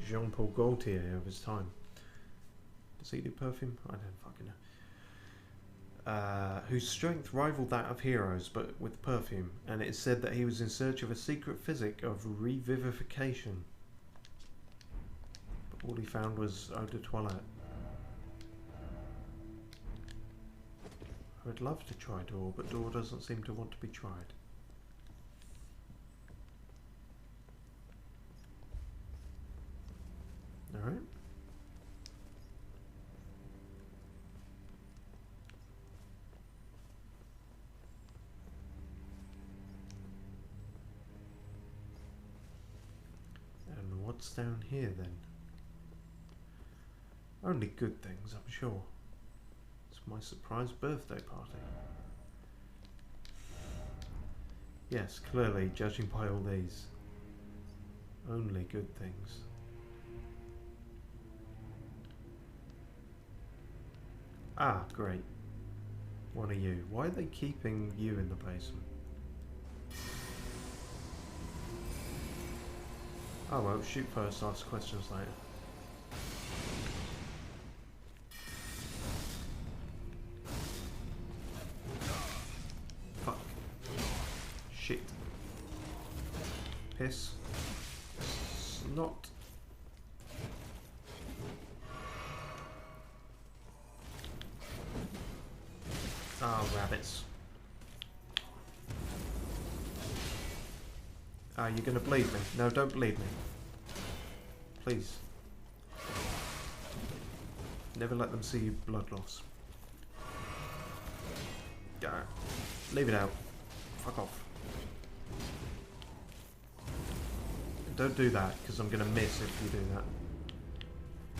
Jean-Paul Gaultier of his time. Does he do perfume? I don't fucking know. Whose strength rivaled that of heroes, but with perfume. And it is said that he was in search of a secret physic of revivification. But all he found was eau de toilette. I would love to try Door, but Door doesn't seem to want to be tried. Alright. And what's down here then? Only good things, I'm sure. It's my surprise birthday party. Yes, clearly, judging by all these. Only good things. Ah, great. One of you. Why are they keeping you in the basement? Oh well, shoot first, ask questions later. Piss. Snot. Ah, rabbits. Ah, you're gonna bleed me. No, don't bleed me. Please. Never let them see blood loss. Leave it out. Fuck off. Don't do that, because I'm going to miss if you do that.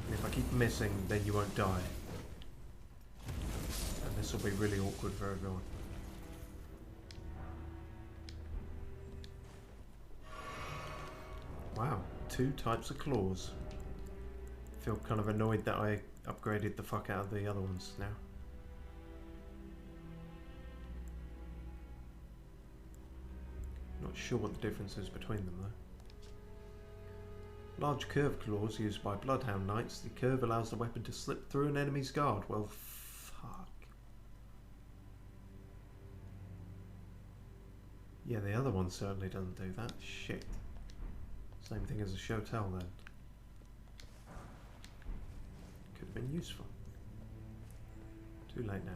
And if I keep missing, then you won't die. And this will be really awkward for everyone. Wow, 2 types of claws. Feel kind of annoyed that I upgraded the fuck out of the other ones now. Not sure what the difference is between them though. Large curved claws used by Bloodhound Knights. The curve allows the weapon to slip through an enemy's guard. Well, fuck. Yeah, the other one certainly doesn't do that. Shit. Same thing as a Shotel then. Could have been useful. Too late now.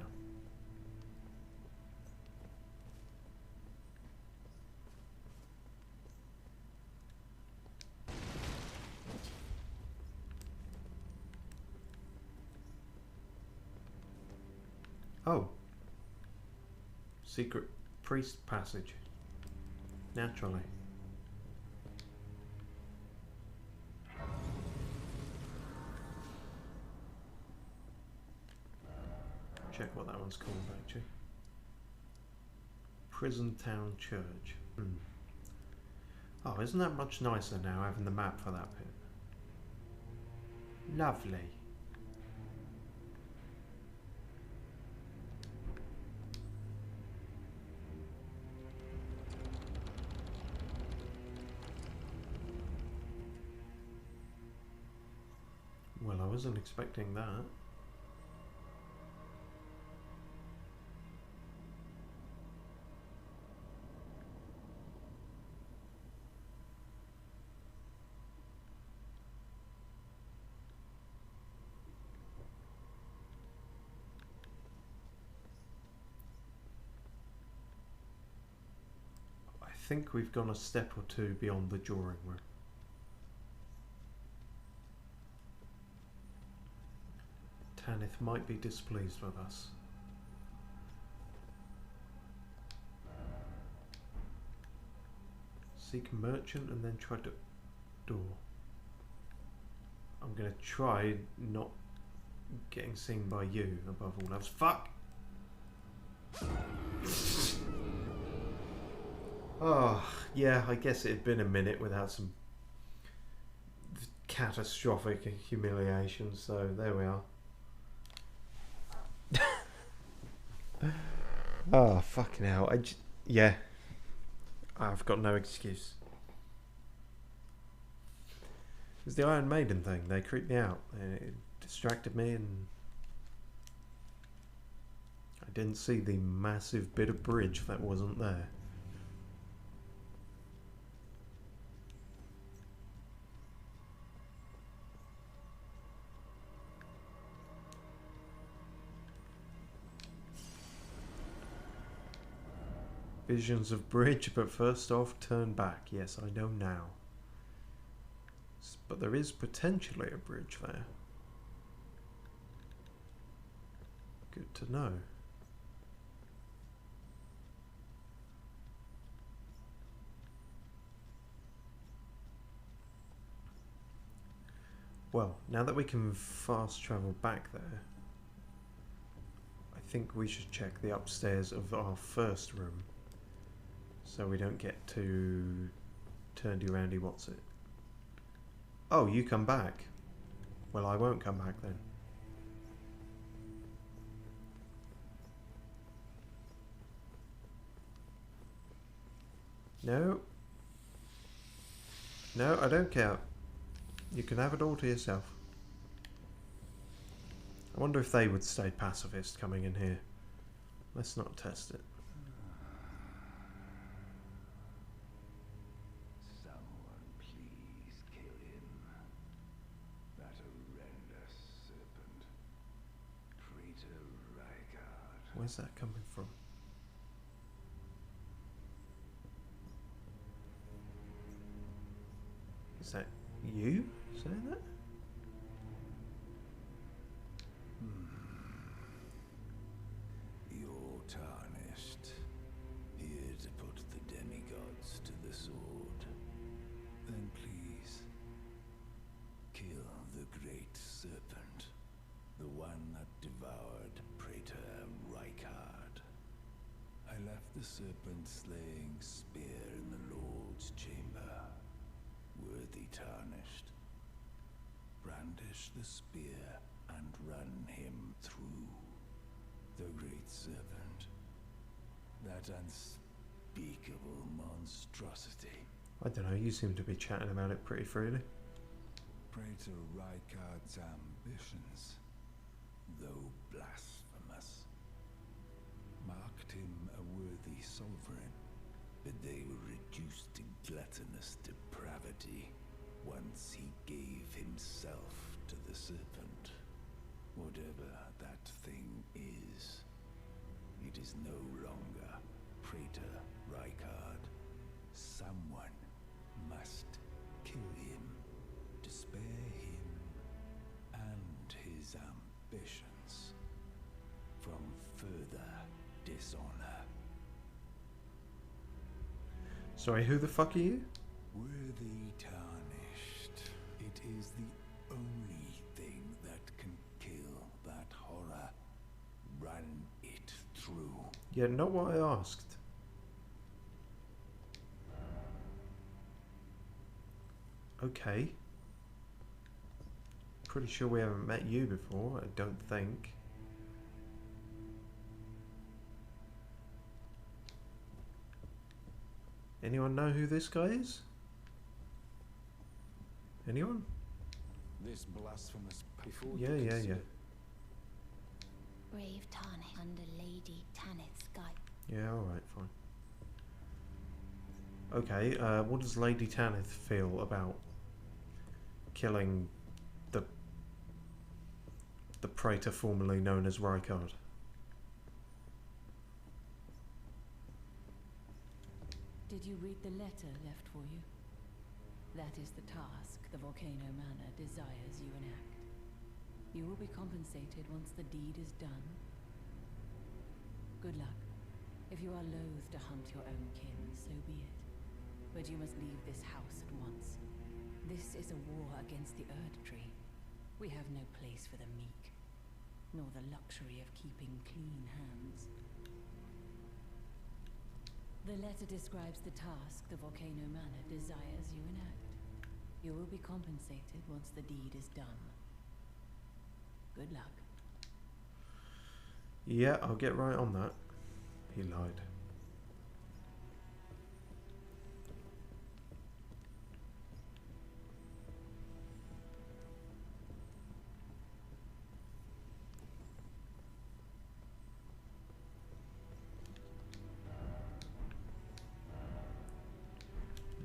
Oh. Secret priest passage. Naturally. Check what that one's called actually. Prison Town Church. Oh, isn't that much nicer now having the map for that bit? Lovely. Well, I wasn't expecting that. I think we've gone a step or two beyond the drawing room. Tanith might be displeased with us. Seek merchant and then try to door. I'm gonna try not getting seen by you above all else. Fuck! Oh, yeah, I guess it had been a minute without some catastrophic humiliation, so there we are. Oh, fucking hell. Yeah. I've got no excuse. It was the Iron Maiden thing. They creeped me out. It distracted me and I didn't see the massive bit of bridge that wasn't there. Visions of bridge, but first off, turn back. Yes, I know now. But there is potentially a bridge there. Good to know. Well, now that we can fast travel back there, I think we should check the upstairs of our first room. So we don't get too turny-roundy, what's it? Oh, you come back. Well, I won't come back then. No. No, I don't care. You can have it all to yourself. I wonder if they would stay pacifist coming in here. Let's not test it.
So,
Where's that coming from? Is that you saying that?
You're tarnished. Here to put the demigods to the sword. Then please, kill the great serpent. The one that devoured Praetor Rykard. I left the serpent slaying spear in the Lord's chamber. Worthy tarnished. Brandish the spear and run him through. The great serpent. That unspeakable monstrosity.
I don't know, you seem to be chatting about it pretty freely.
Praetor Rykard's ambitions, though blasphemous, marked him a worthy sovereign, but they were reduced to gluttonous depravity once he gave himself to the serpent. Whatever that thing is, it is no longer Praetor Rykard. Someone must kill him to spare him and his ambitions from further dishonor.
Sorry, who the fuck are you?
Worthy tarnished. It is the only thing that can kill that horror. Run it through.
Yeah, not what I asked. Okay. Pretty sure we haven't met you before, I don't think. Anyone know who this guy is? Anyone?
This blasphemous before
Yeah.
Brave Tarnish under Lady Tanith's guide.
Yeah, alright, fine. Okay, what does Lady Tanith feel about killing the praetor formerly known as Rykard?
Did you read the letter left for you? That is the task the Volcano Manor desires you enact. You will be compensated once the deed is done. Good luck. If you are loath to hunt your own kin, so be it. But you must leave this house at once. This is a war against the Erd Tree. We have no place for the meek, nor the luxury of keeping clean hands. The letter describes the task the Volcano Manor desires you enact. You will be compensated once the deed is done. Good luck.
Yeah, I'll get right on that. He lied.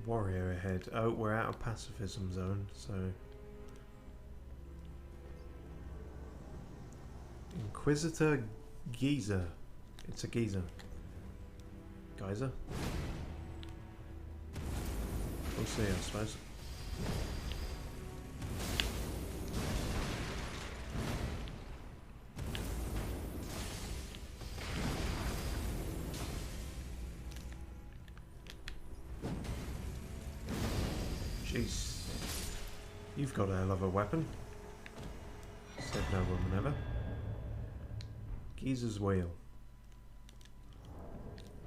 Warrior ahead. Oh, we're out of pacifism zone, so... Inquisitor Geezer. It's a geezer. Geyser? We'll see, I suppose. Jeez. You've got a hell of a weapon. Said no woman ever. Geezer's wheel.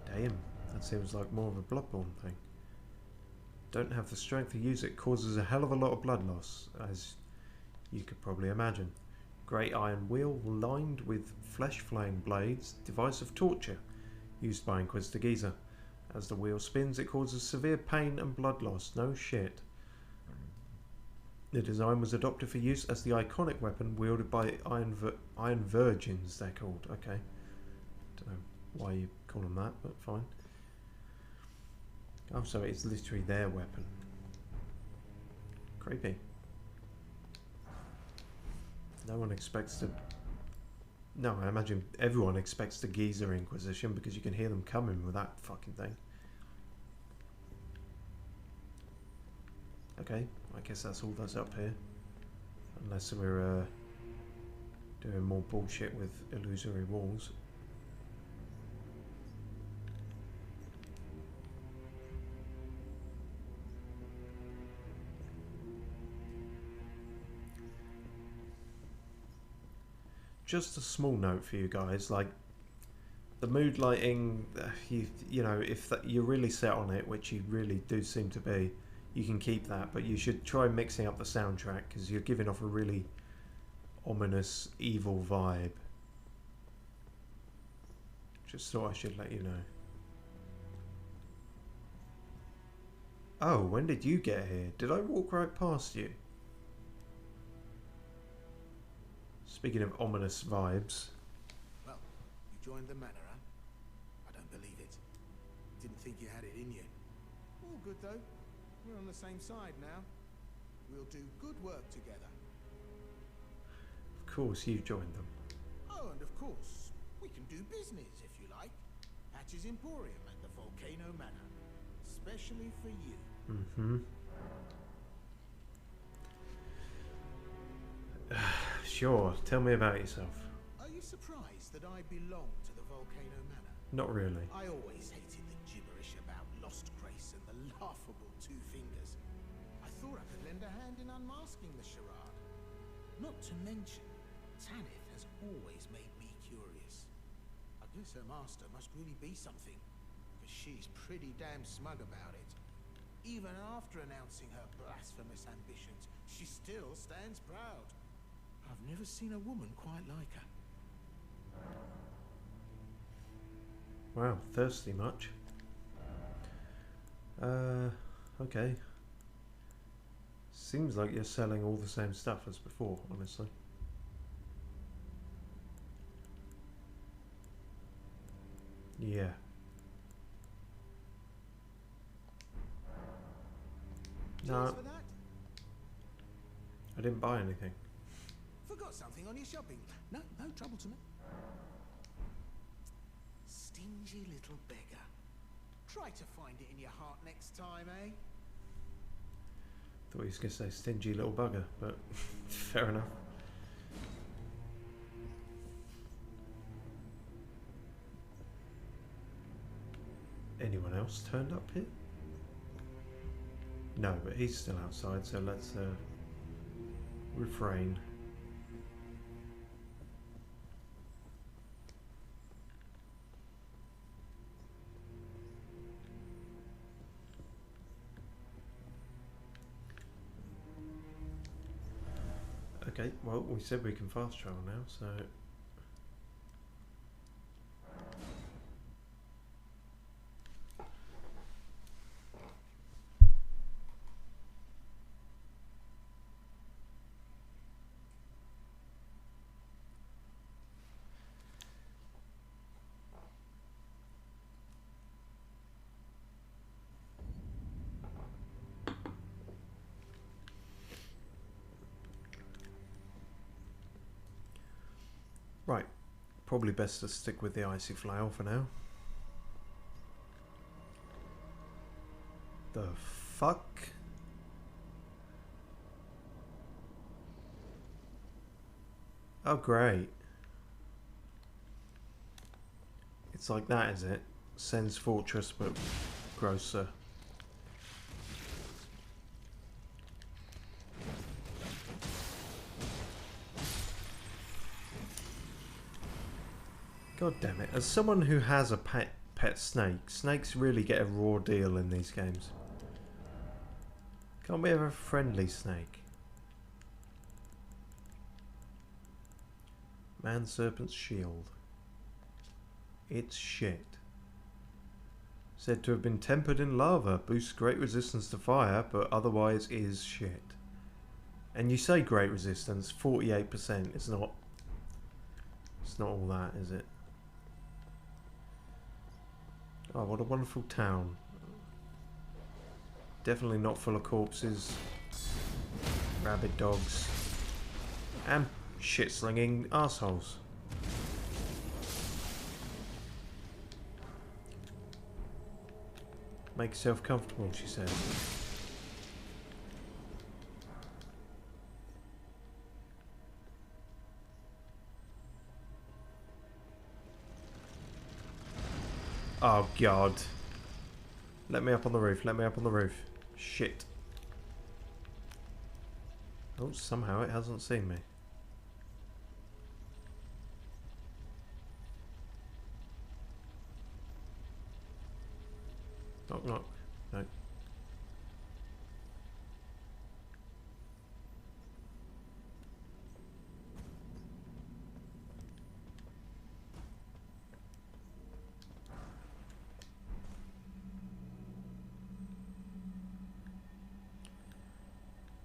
Damn, that seems like more of a Bloodborne thing. Don't have the strength to use it, causes a hell of a lot of blood loss, as you could probably imagine. Great iron wheel lined with flesh flame blades, device of torture, used by Inquisitor Geezer. As the wheel spins, it causes severe pain and blood loss. No shit. The design was adopted for use as the iconic weapon wielded by Iron Virgins, they're called. Okay. Don't know why you call them that, but fine. Oh, so it's literally their weapon. Creepy. No one expects to No, I imagine everyone expects the geezer Inquisition because you can hear them coming with that fucking thing. Okay, I guess that's all that's up here. Unless we're doing more bullshit with illusory walls. Just a small note for you guys, like the mood lighting, you know, if you're really set on it, which you really do seem to be, you can keep that, but you should try mixing up the soundtrack because you're giving off a really ominous, evil vibe. Just thought I should let you know. Oh, when did you get here? Did I walk right past you? Speaking of ominous vibes.
Well, you joined the manor, huh? I don't believe it. Didn't think you had it in you. All good though. We're on the same side now. We'll do good work together.
Of course you joined them.
Oh, and of course, we can do business if you like. Hatch's Emporium at the Volcano Manor. Especially for you.
Mm-hmm. Sure, tell me about yourself.
Are you surprised that I belong to the Volcano Manor?
Not really.
I always hated the gibberish about lost grace and the laughable two fingers. I thought I could lend a hand in unmasking the charade. Not to mention, Tanith has always made me curious. I guess her master must really be something, because she's pretty damn smug about it. Even after announcing her blasphemous ambitions, she still stands proud. I've never seen a woman quite like her.
Wow, thirsty much? Okay. Seems like you're selling all the same stuff as before, honestly. Yeah. No,
Cheers for that.
I didn't buy anything.
Forgot something on your shopping. No trouble to me. Stingy little beggar. Try to find it in your heart next time, eh?
Thought he was going to say stingy little bugger, but fair enough. Anyone else turned up here? No, but he's still outside, so let's refrain. Okay, well, we said we can fast travel now, so... Right, probably best to stick with the icy flail for now. The fuck? Oh great. It's like that, is it? Sen's Fortress, but grosser. God damn it. As someone who has a pet snake, snakes really get a raw deal in these games. Can't we have a friendly snake? Man Serpent's Shield. It's shit. Said to have been tempered in lava, boosts great resistance to fire, but otherwise is shit. And you say great resistance, 48%. It's not all that, is it? Oh, what a wonderful town. Definitely not full of corpses, rabid dogs, and shit-slinging assholes. Make yourself comfortable, she says. Oh god. Let me up on the roof, let me up on the roof. Shit. Oh, somehow it hasn't seen me. Knock knock. No.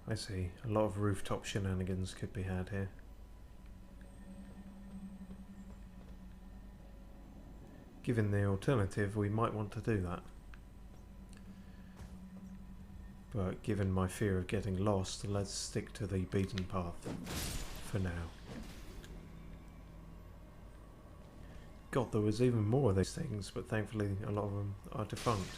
I see. A lot of rooftop shenanigans could be had here. Given the alternative, we might want to do that. But given my fear of getting lost, let's stick to the beaten path for now. God, there was even more of these things, but thankfully a lot of them are defunct.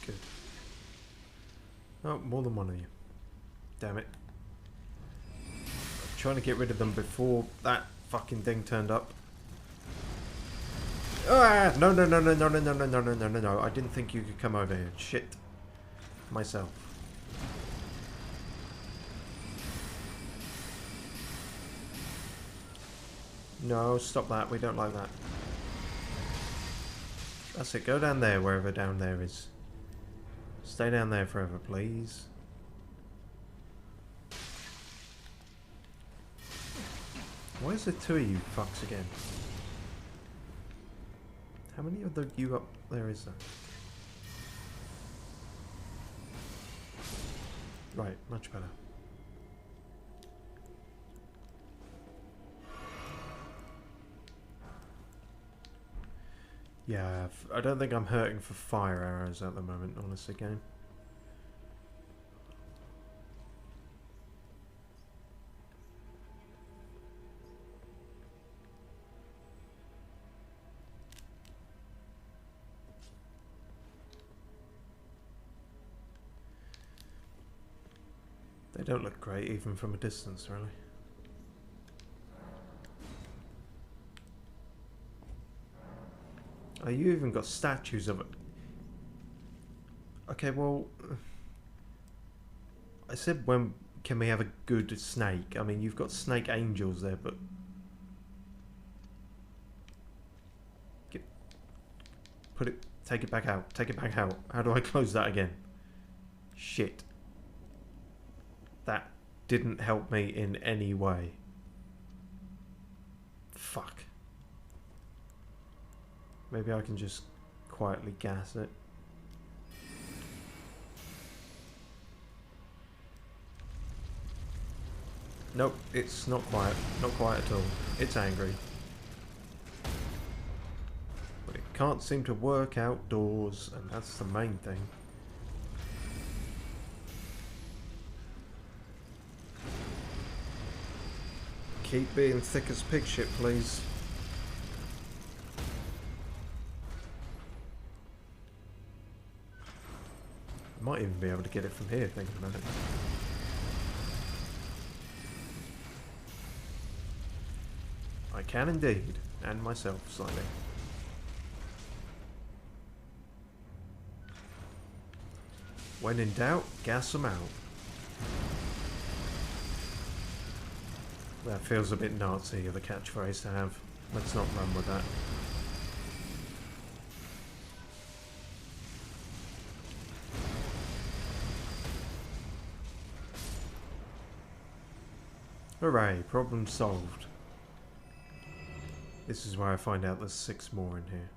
Good. Oh, more than one of you. Damn it. I'm trying to get rid of them before that fucking thing turned up. Ah! No, no, no, no, no, no, no, no, no, no, no, no, no. I didn't think you could come over here. Shit. Myself. No, stop that. We don't like that. That's it. Go down there, wherever down there is. Stay down there forever, please. Why is there two of you fucks again? How many of you up there is there? Right, much better. Yeah, I don't think I'm hurting for fire arrows at the moment, honestly, game. They don't look great even from a distance, really. Oh, you even got statues of it. Okay, well, I said when can we have a good snake? I mean, you've got snake angels there, but take it back out. Take it back out. How do I close that again? Shit. That didn't help me in any way. Fuck. Maybe I can just quietly gas it. Nope, it's not quiet. Not quiet at all. It's angry. But it can't seem to work outdoors, and that's the main thing. Keep being thick as pig shit, please. Might even be able to get it from here, thinking about it. I can indeed, and myself slightly. When in doubt, gas them out. That feels a bit Nazi of a catchphrase to have. Let's not run with that. Hooray, problem solved. This is where I find out there's 6 more in here.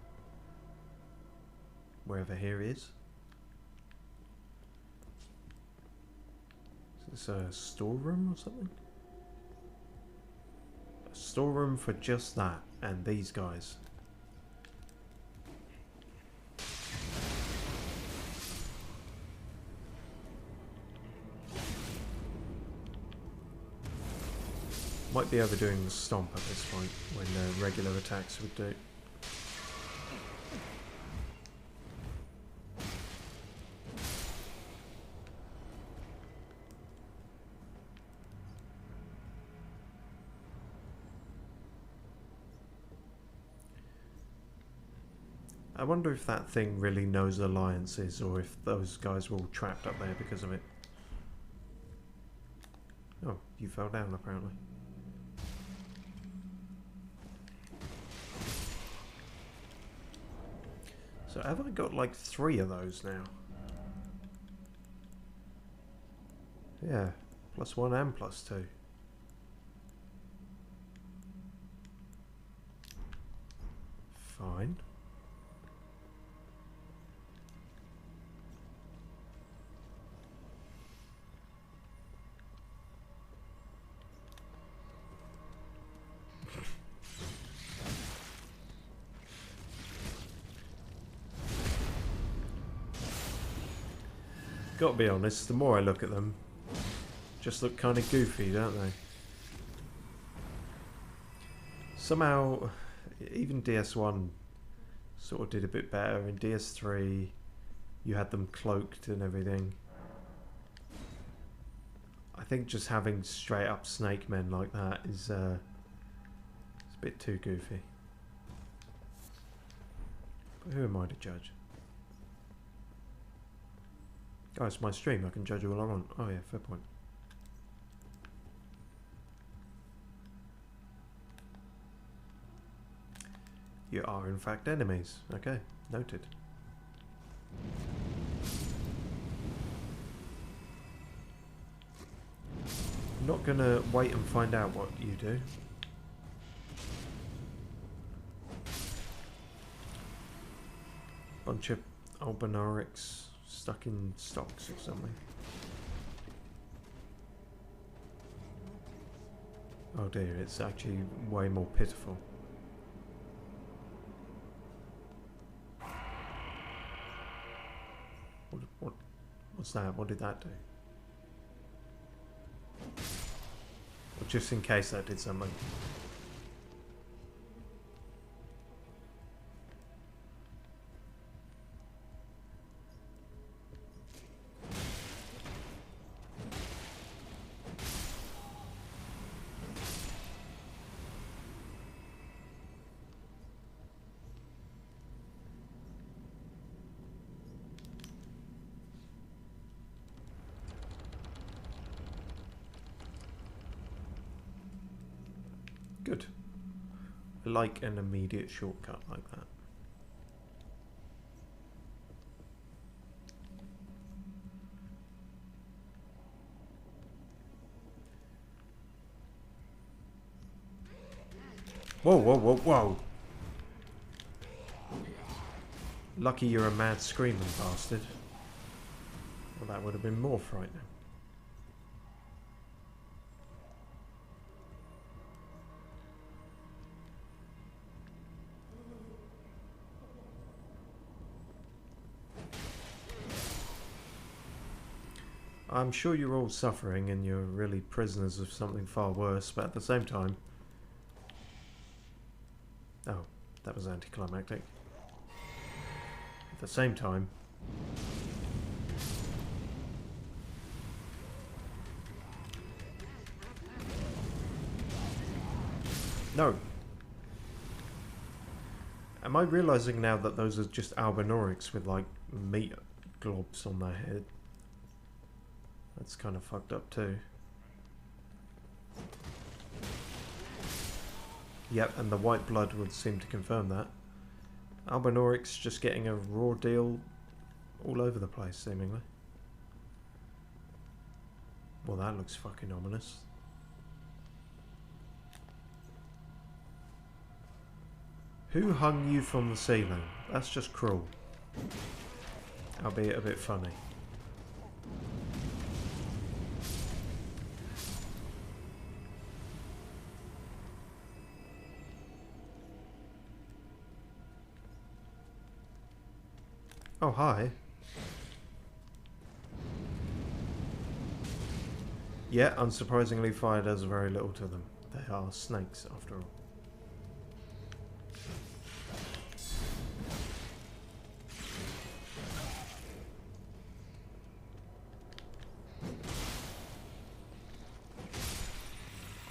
Wherever here is. Is this a storeroom or something? storeroom for just that, and these guys. Might be overdoing the stomp at this point, when regular attacks would do. I wonder if that thing really knows alliances, or if those guys were all trapped up there because of it. Oh, you fell down apparently. So have I got like 3 of those now? Yeah, +1 and +2. Fine. Gotta be honest, the more I look at them, just look kind of goofy, don't they? Somehow, even DS1 sort of did a bit better. In DS3, you had them cloaked and everything. I think just having straight up snake men like that is it's a bit too goofy. But who am I to judge? Oh, it's my stream, I can judge all I want. Oh yeah, fair point. You are in fact enemies. Okay, noted. I'm not gonna wait and find out what you do. Bunch of Albinorics stuck in stocks or something. Oh dear, it's actually way more pitiful. What's that? What did that do? Well, just in case that did something. Good. I like an immediate shortcut like that. Whoa, whoa, whoa, whoa! Lucky you're a mad screaming bastard. Well, that would have been more frightening. I'm sure you're all suffering and you're really prisoners of something far worse, but at the same time... Oh, that was anticlimactic. At the same time... No! Am I realising now that those are just Albinorics with like meat globs on their head? That's kind of fucked up too. Yep, and the white blood would seem to confirm that. Albinorics just getting a raw deal all over the place, seemingly. Well, that looks fucking ominous. Who hung you from the ceiling? That's just cruel. Albeit a bit funny. hi. Yeah, unsurprisingly, fire does very little to them. They are snakes, after all.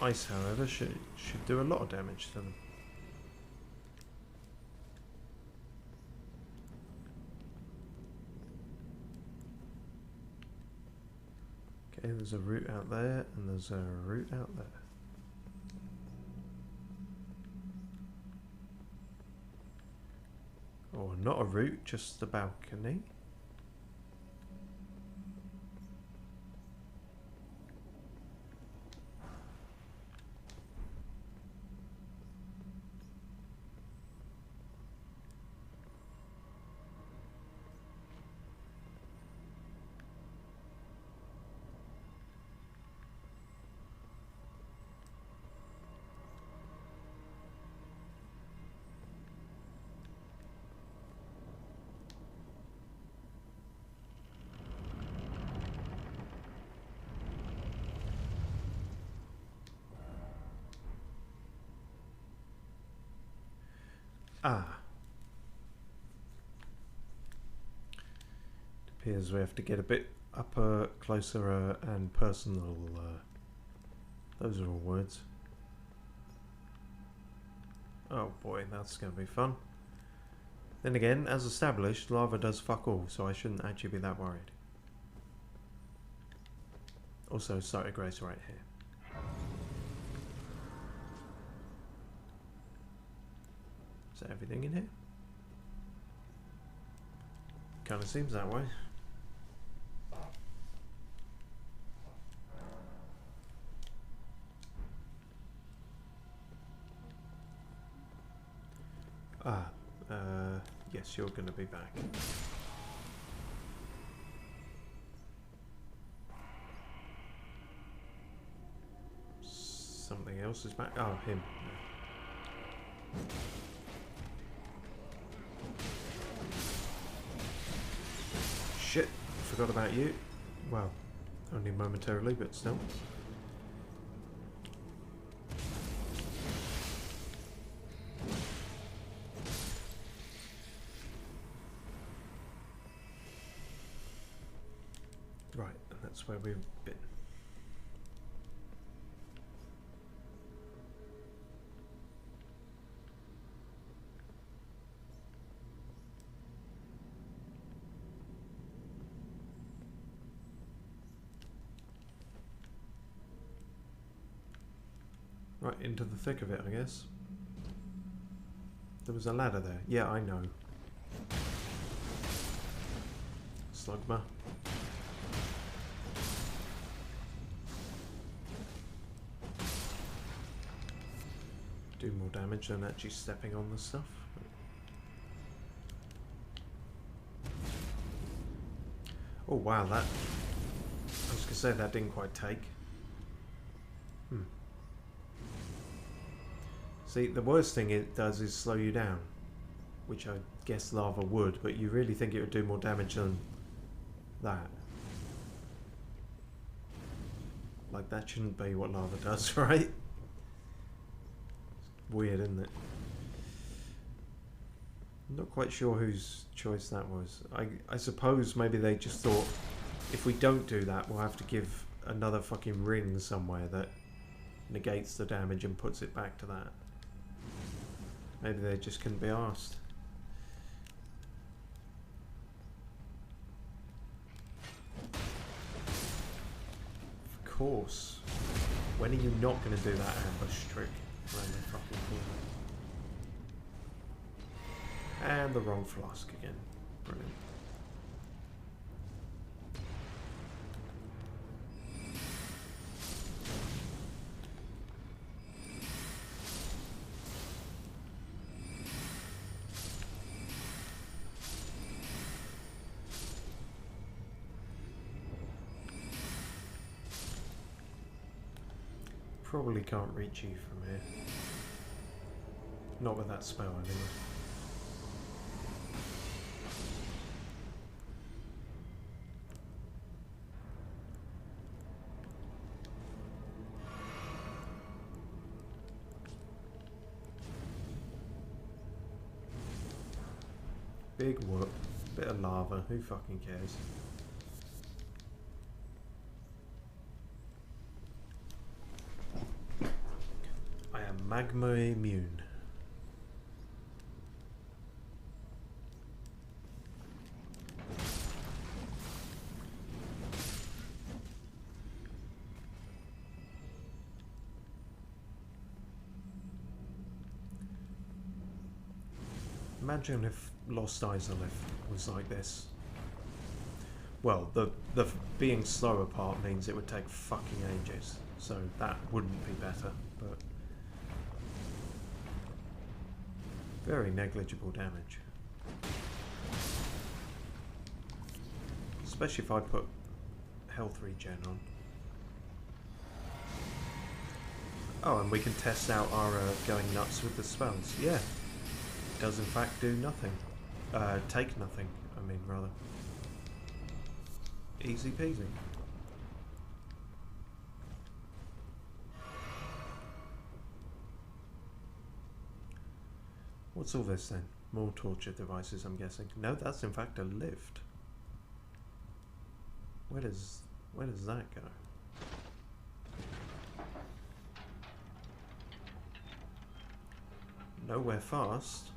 Ice, however, should do a lot of damage to them. Okay, there's a route out there, and there's a route out there. Or not a route, just the balcony. Ah. It appears we have to get a bit upper, closer, and personal. Those are all words. Oh boy, that's going to be fun. Then again, as established, lava does fuck all, so I shouldn't actually be that worried. Also, site of grace right here. Is that everything in here? Kind of seems that way. Yes, you're going to be back. Something else is back. Oh, him. Shit, forgot about you. Well, only momentarily, but still. Right, and that's where we've been. Right, into the thick of it, I guess. There was a ladder there. Yeah, I know. Slugma. Do more damage than actually stepping on the stuff. Oh wow, that... I was going to say that didn't quite take. See, the worst thing it does is slow you down, which I guess lava would, but you really think it would do more damage than that. Like, that shouldn't be what lava does, right? Weird, isn't it? I'm not quite sure whose choice that was. I suppose maybe they just thought, if we don't do that, we'll have to give another fucking ring somewhere that negates the damage and puts it back to that. Maybe they just couldn't be arsed. Of course. When are you not going to do that ambush trick around the fucking corner? And the wrong flask again. Brilliant. Probably can't reach you from here. Not with that spell, anyway. Big whoop. Bit of lava. Who fucking cares? I am magma immune. Imagine if Lost Isleif was like this. Well, the being slower part means it would take fucking ages, so that wouldn't be better, but very negligible damage. Especially if I put health regen on. Oh, and we can test out our going nuts with the spells. Yeah. Does in fact do nothing. Take nothing, I mean, rather. Easy peasy. What's all this then? More torture devices, I'm guessing. No, that's in fact a lift. Where does that go? Nowhere fast.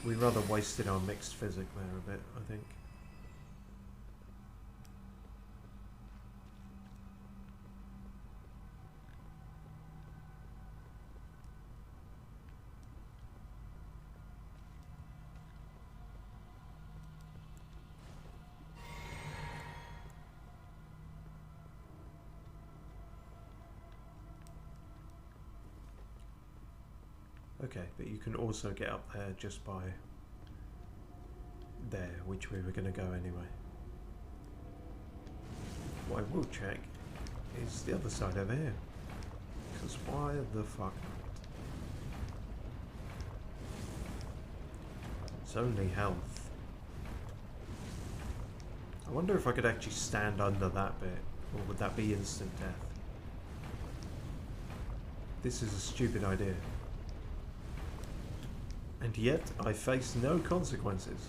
We rather wasted our mixed physic there a bit, I think. Okay, but you can also get up there just by there, which we were going to go anyway. What I will check is the other side over here, because why the fuck not? It's only health. I wonder if I could actually stand under that bit, or would that be instant death? This is a stupid idea. And yet, I face no consequences.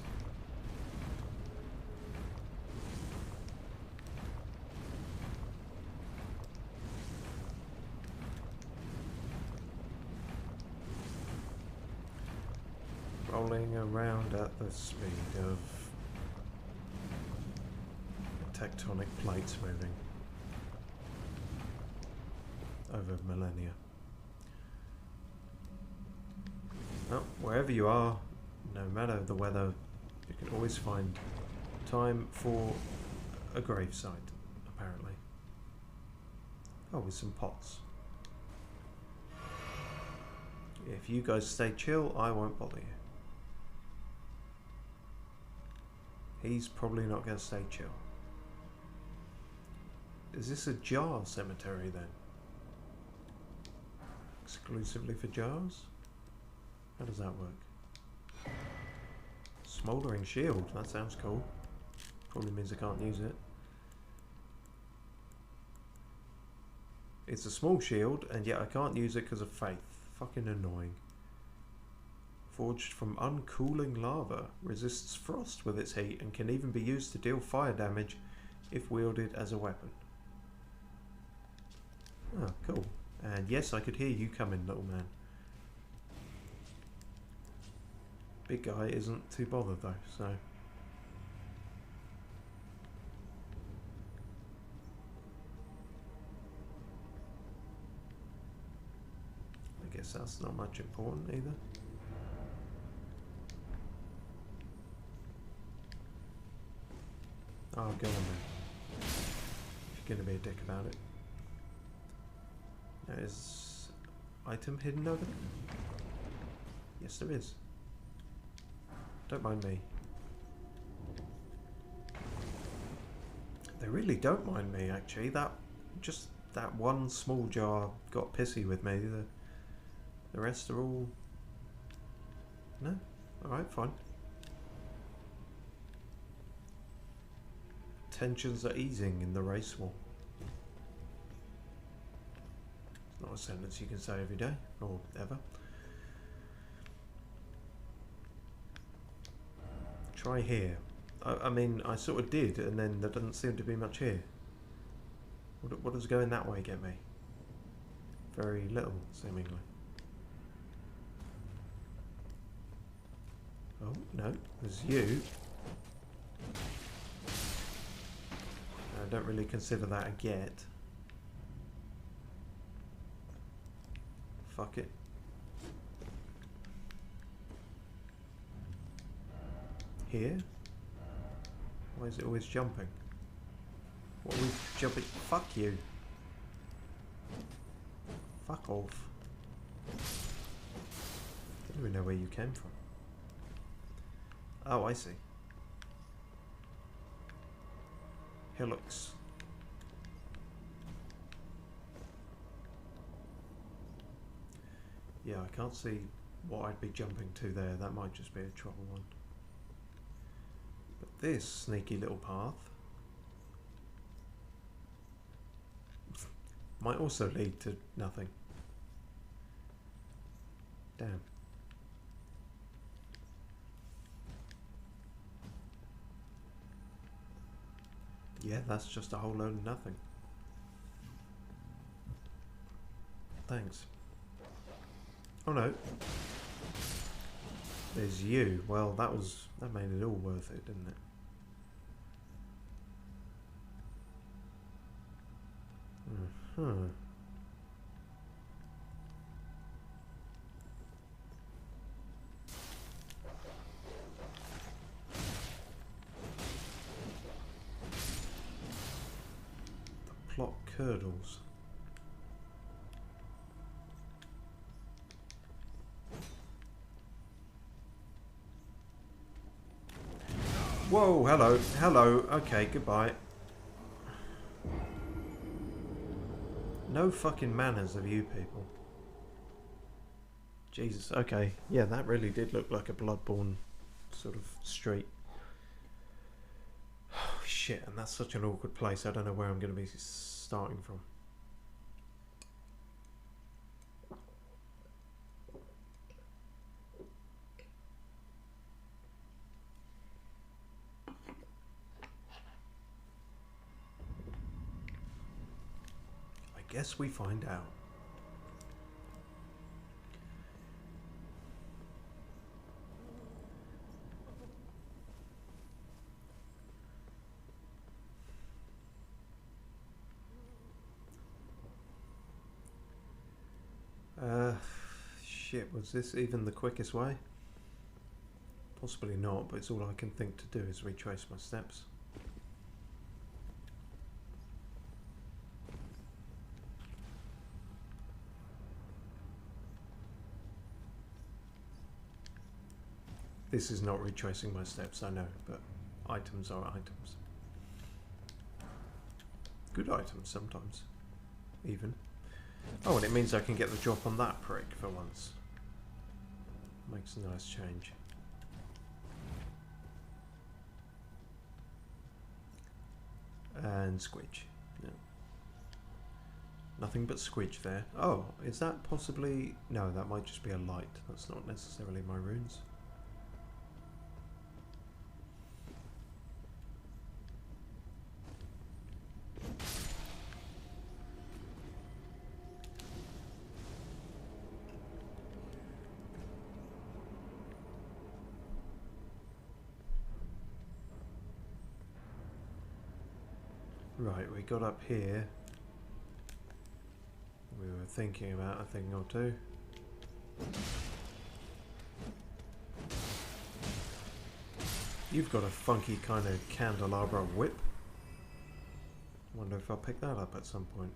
Rolling around at the speed of tectonic plates moving over millennia. Well, wherever you are, no matter the weather, you can always find time for a gravesite, apparently. Oh, with some pots. If you guys stay chill, I won't bother you. He's probably not going to stay chill. Is this a jar cemetery then? Exclusively for jars? How does that work? Smouldering shield, that sounds cool. Probably means I can't use it. It's a small shield, and yet I can't use it because of faith. Fucking annoying. Forged from uncooling lava, resists frost with its heat and can even be used to deal fire damage if wielded as a weapon. Oh, cool. And yes, I could hear you coming, little man. Big guy isn't too bothered though, so... I guess that's not much important either. Oh, go on then. If you're gonna be a dick about it. There's... item hidden over there? Yes, there is. Don't mind me. They really don't mind me, actually. Just that one small jar got pissy with me. The rest are all... No? Alright, fine. Tensions are easing in the race war. Not a sentence you can say every day, or ever. Try here. I mean, I sort of did, and then there doesn't seem to be much here. What does going that way get me? Very little, seemingly. Oh, no, there's you. I don't really consider that a get. Fuck it. Here? Why is it always jumping? What are we jumping? Fuck you. Fuck off. Don't even know where you came from. Oh, I see. Hillocks. Yeah, I can't see what I'd be jumping to there. That might just be a trouble one. But this sneaky little path might also lead to nothing. Damn. Yeah, that's just a whole load of nothing. Thanks. Oh no. There's you. Well, that made it all worth it, didn't it? Uh-huh. The plot curdles. Whoa, hello, hello, okay, goodbye. No fucking manners of you people. Jesus, okay. Yeah, that really did look like a Bloodborne sort of street. Oh, shit, and that's such an awkward place. I don't know where I'm going to be starting from. Guess we find out. Shit, was this even the quickest way? Possibly not, but it's all I can think to do is retrace my steps. This is not retracing my steps, I know, but items are items. Good items sometimes, even. Oh, and it means I can get the drop on that prick for once. Makes a nice change. And squidge. Yeah. Nothing but squidge there. Oh, is that possibly... No, that might just be a light. That's not necessarily my runes. Right, we got up here. We were thinking about a thing or two. You've got a funky kind of candelabra whip. Wonder if I'll pick that up at some point.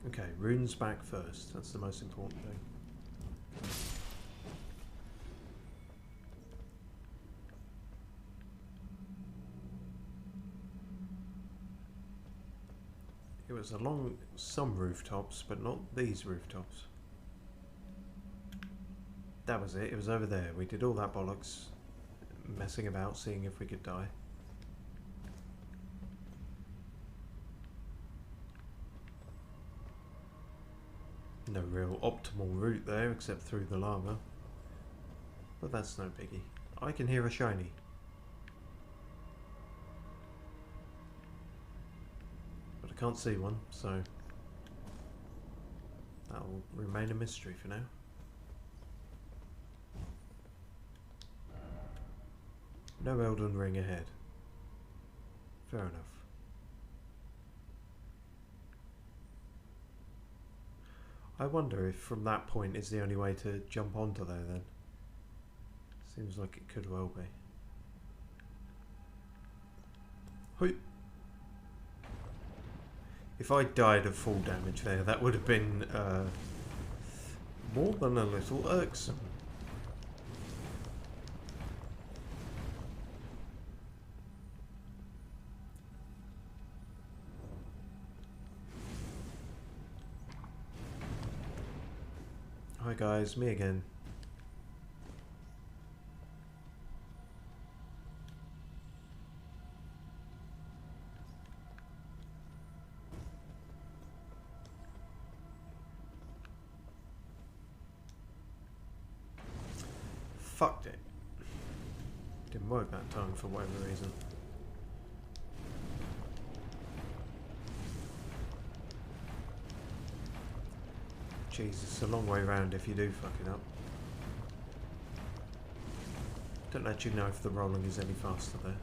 Okay, runes back first. That's the most important thing. It was along some rooftops, but not these rooftops. That was it. It was over there. We did all that bollocks, messing about, seeing if we could die. No real optimal route there except through the lava. But that's no biggie. I can hear a shiny. But I can't see one, so that'll remain a mystery for now. No Elden Ring ahead. Fair enough. I wonder if from that point is the only way to jump onto there then. Seems like it could well be. Hoi. If I died of fall damage there, that would have been more than a little irksome. Hi guys, me again. Fucked it. Didn't work that time for whatever reason. Jeez, it's a long way round if you do fuck it up. Don't actually know if the rolling is any faster there.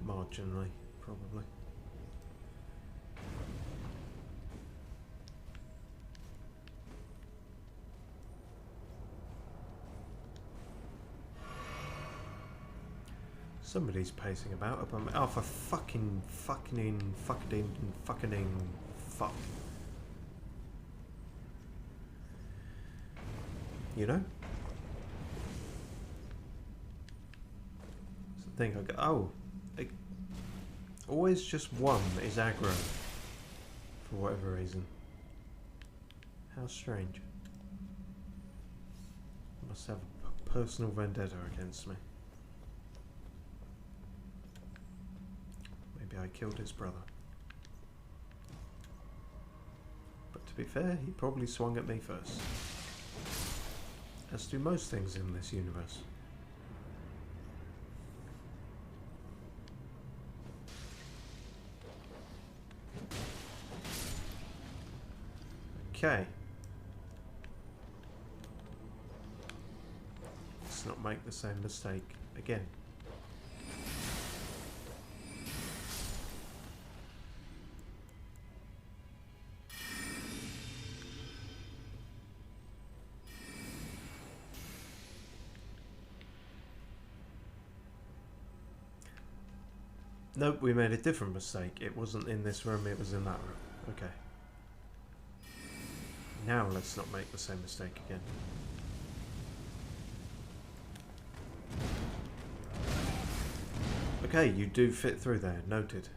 Marginally, probably. Somebody's pacing about up on me. Oh, for fuck. You know? It's the thing I go. Oh, always just one is aggro for whatever reason. How strange. Must have a personal vendetta against me. Maybe I killed his brother. But to be fair, he probably swung at me first. As do most things in this universe. Okay. Let's not make the same mistake again. Nope, we made a different mistake. It wasn't in this room, it was in that room. Okay. Now let's not make the same mistake again. Okay, you do fit through there. Noted.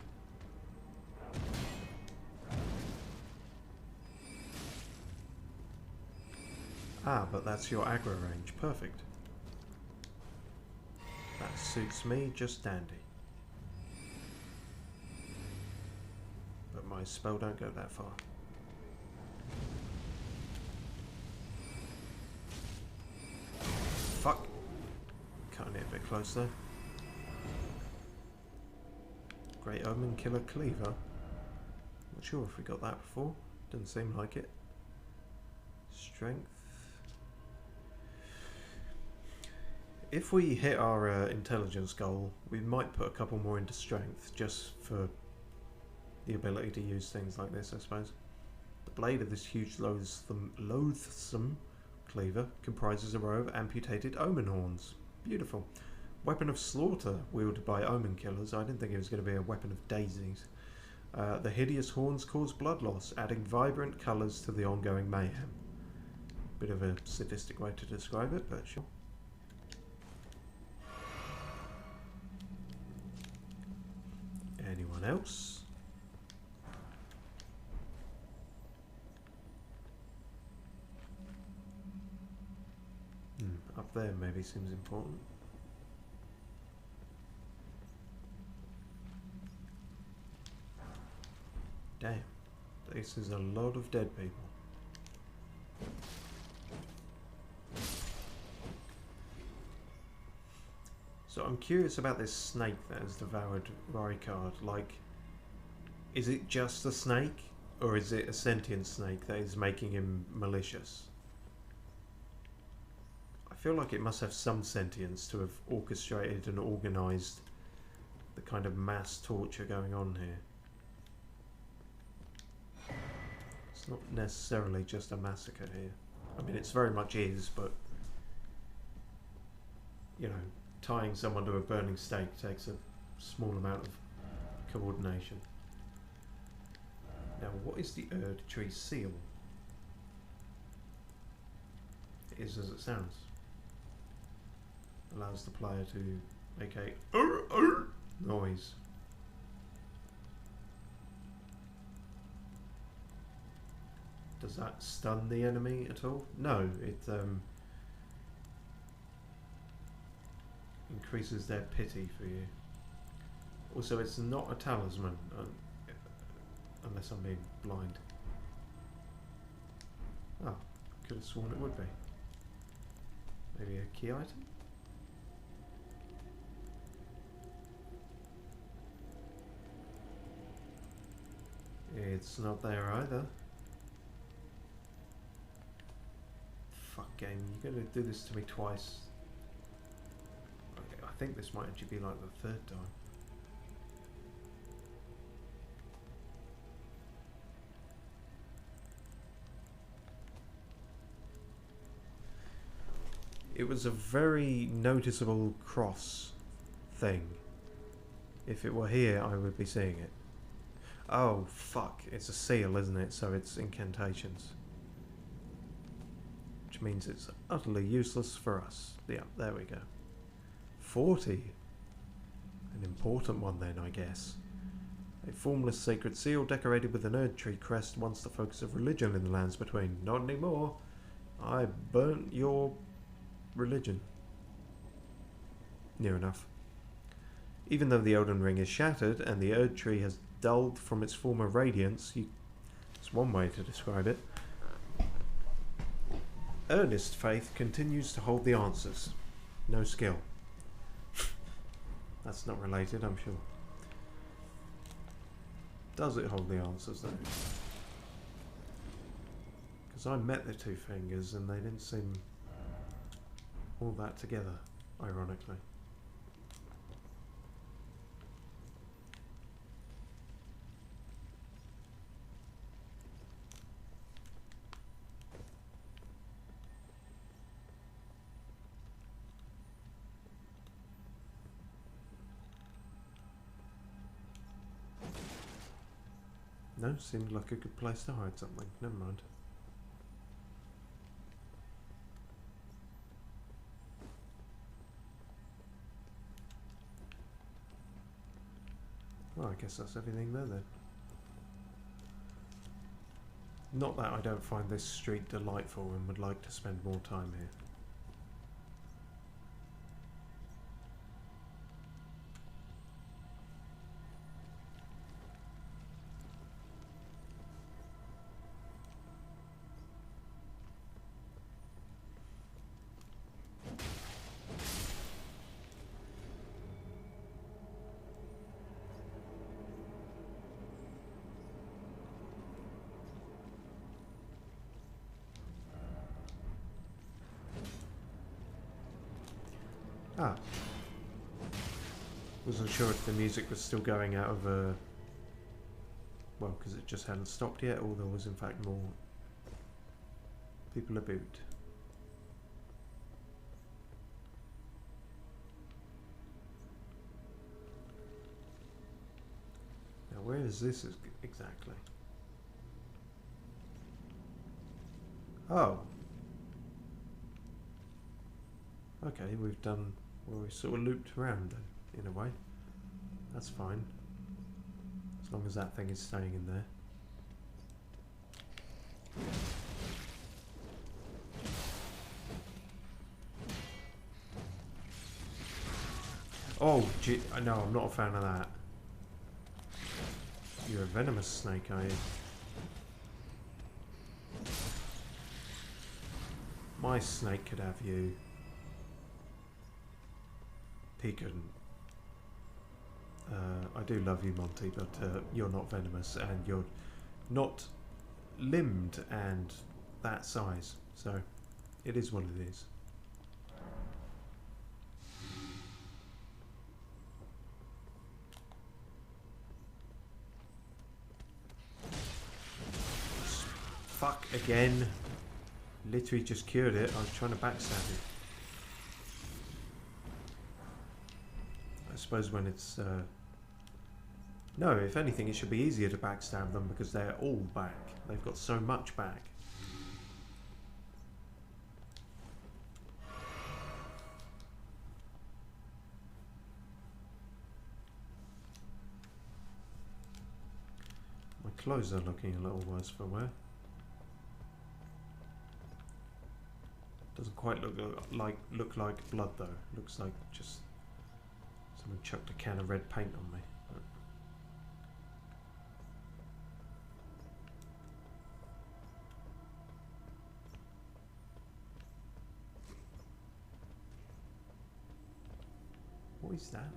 Ah, but that's your aggro range. Perfect. That suits me just dandy. But my spell don't go that far. Fuck. Cutting it a bit close there. Great Omen Killer Cleaver. Not sure if we got that before. Doesn't seem like it. Strength. If we hit our intelligence goal, we might put a couple more into strength just for the ability to use things like this, I suppose. The blade of this huge loathsome cleaver comprises a row of amputated omen horns. Beautiful. Weapon of slaughter wielded by omen killers. I didn't think it was going to be a weapon of daisies. The hideous horns cause blood loss, adding vibrant colours to the ongoing mayhem. Bit of a sadistic way to describe it, but sure. Anyone else? Up there maybe seems important. Damn, This is a lot of dead people. So I'm curious about this snake that has devoured Rykard. Like, is it just a snake? Or is it a sentient snake that is making him malicious? I feel like it must have some sentience to have orchestrated and organised the kind of mass torture going on here. It's not necessarily just a massacre here. I mean, it's very much is, but, you know, tying someone to a burning stake takes a small amount of coordination. Now, what is the Erd Tree seal? It is as it sounds. Allows the player to make a noise. Does that stun the enemy at all? No, it increases their pity for you. Also, it's not a talisman, unless I'm being blind. Oh, could have sworn it would be. Maybe a key item? It's not there either. Fuck game, you're gonna do this to me twice. I think this might actually be like the third time. It was a very noticeable cross thing. If it were here, I would be seeing it. Oh, fuck. It's a seal, isn't it? So it's incantations. Which means it's utterly useless for us. Yeah, there we go. 40. An important one then, I guess. A formless sacred seal decorated with an Erd Tree crest, once the focus of religion in the lands between. Not anymore. I burnt your religion. Near enough. Even though the Elden Ring is shattered and the Erd Tree has dulled from its former radiance, it's one way to describe it, earnest faith continues to hold the answers. No skill. That's not related, I'm sure. Does it hold the answers though? Because I met the two fingers and they didn't seem all that together, ironically. No, seemed like a good place to hide something. Never mind. Well, I guess that's everything there then. Not that I don't find this street delightful and would like to spend more time here. Ah. Wasn't sure if the music was still going out of a... Well, because it just hadn't stopped yet, or there was in fact more people about. Now, where is this exactly? Oh. Okay, we've done... Well, we sort of looped around then, in a way. That's fine. As long as that thing is staying in there. Oh, gee, no, I'm not a fan of that. You're a venomous snake, are you? My snake could have you. He couldn't. I do love you, Monty, but you're not venomous and you're not limbed and that size. So it is what it is. Fuck again. Literally just cured it. I was trying to backstab it. I suppose when it's... No, if anything, it should be easier to backstab them because they're all back. They've got so much back. My clothes are looking a little worse for wear. Doesn't quite look like blood though. Looks like just someone chucked a can of red paint on me. But what is that noise?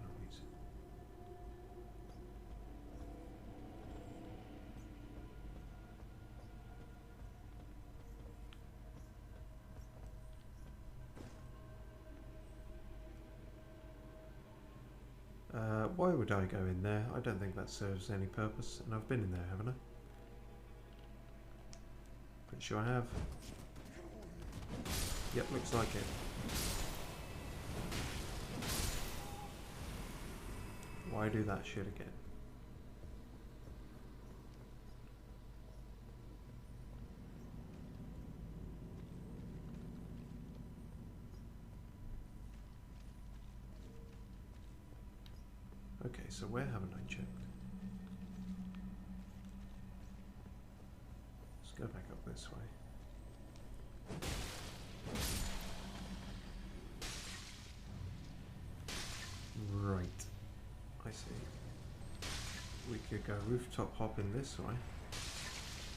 Why would I go in there? I don't think that serves any purpose, and I've been in there, haven't I? Pretty sure I have. Yep, looks like it. Why do that shit again? Okay, so where haven't I checked? Let's go back up this way. Right. I see. We could go rooftop hopping this way.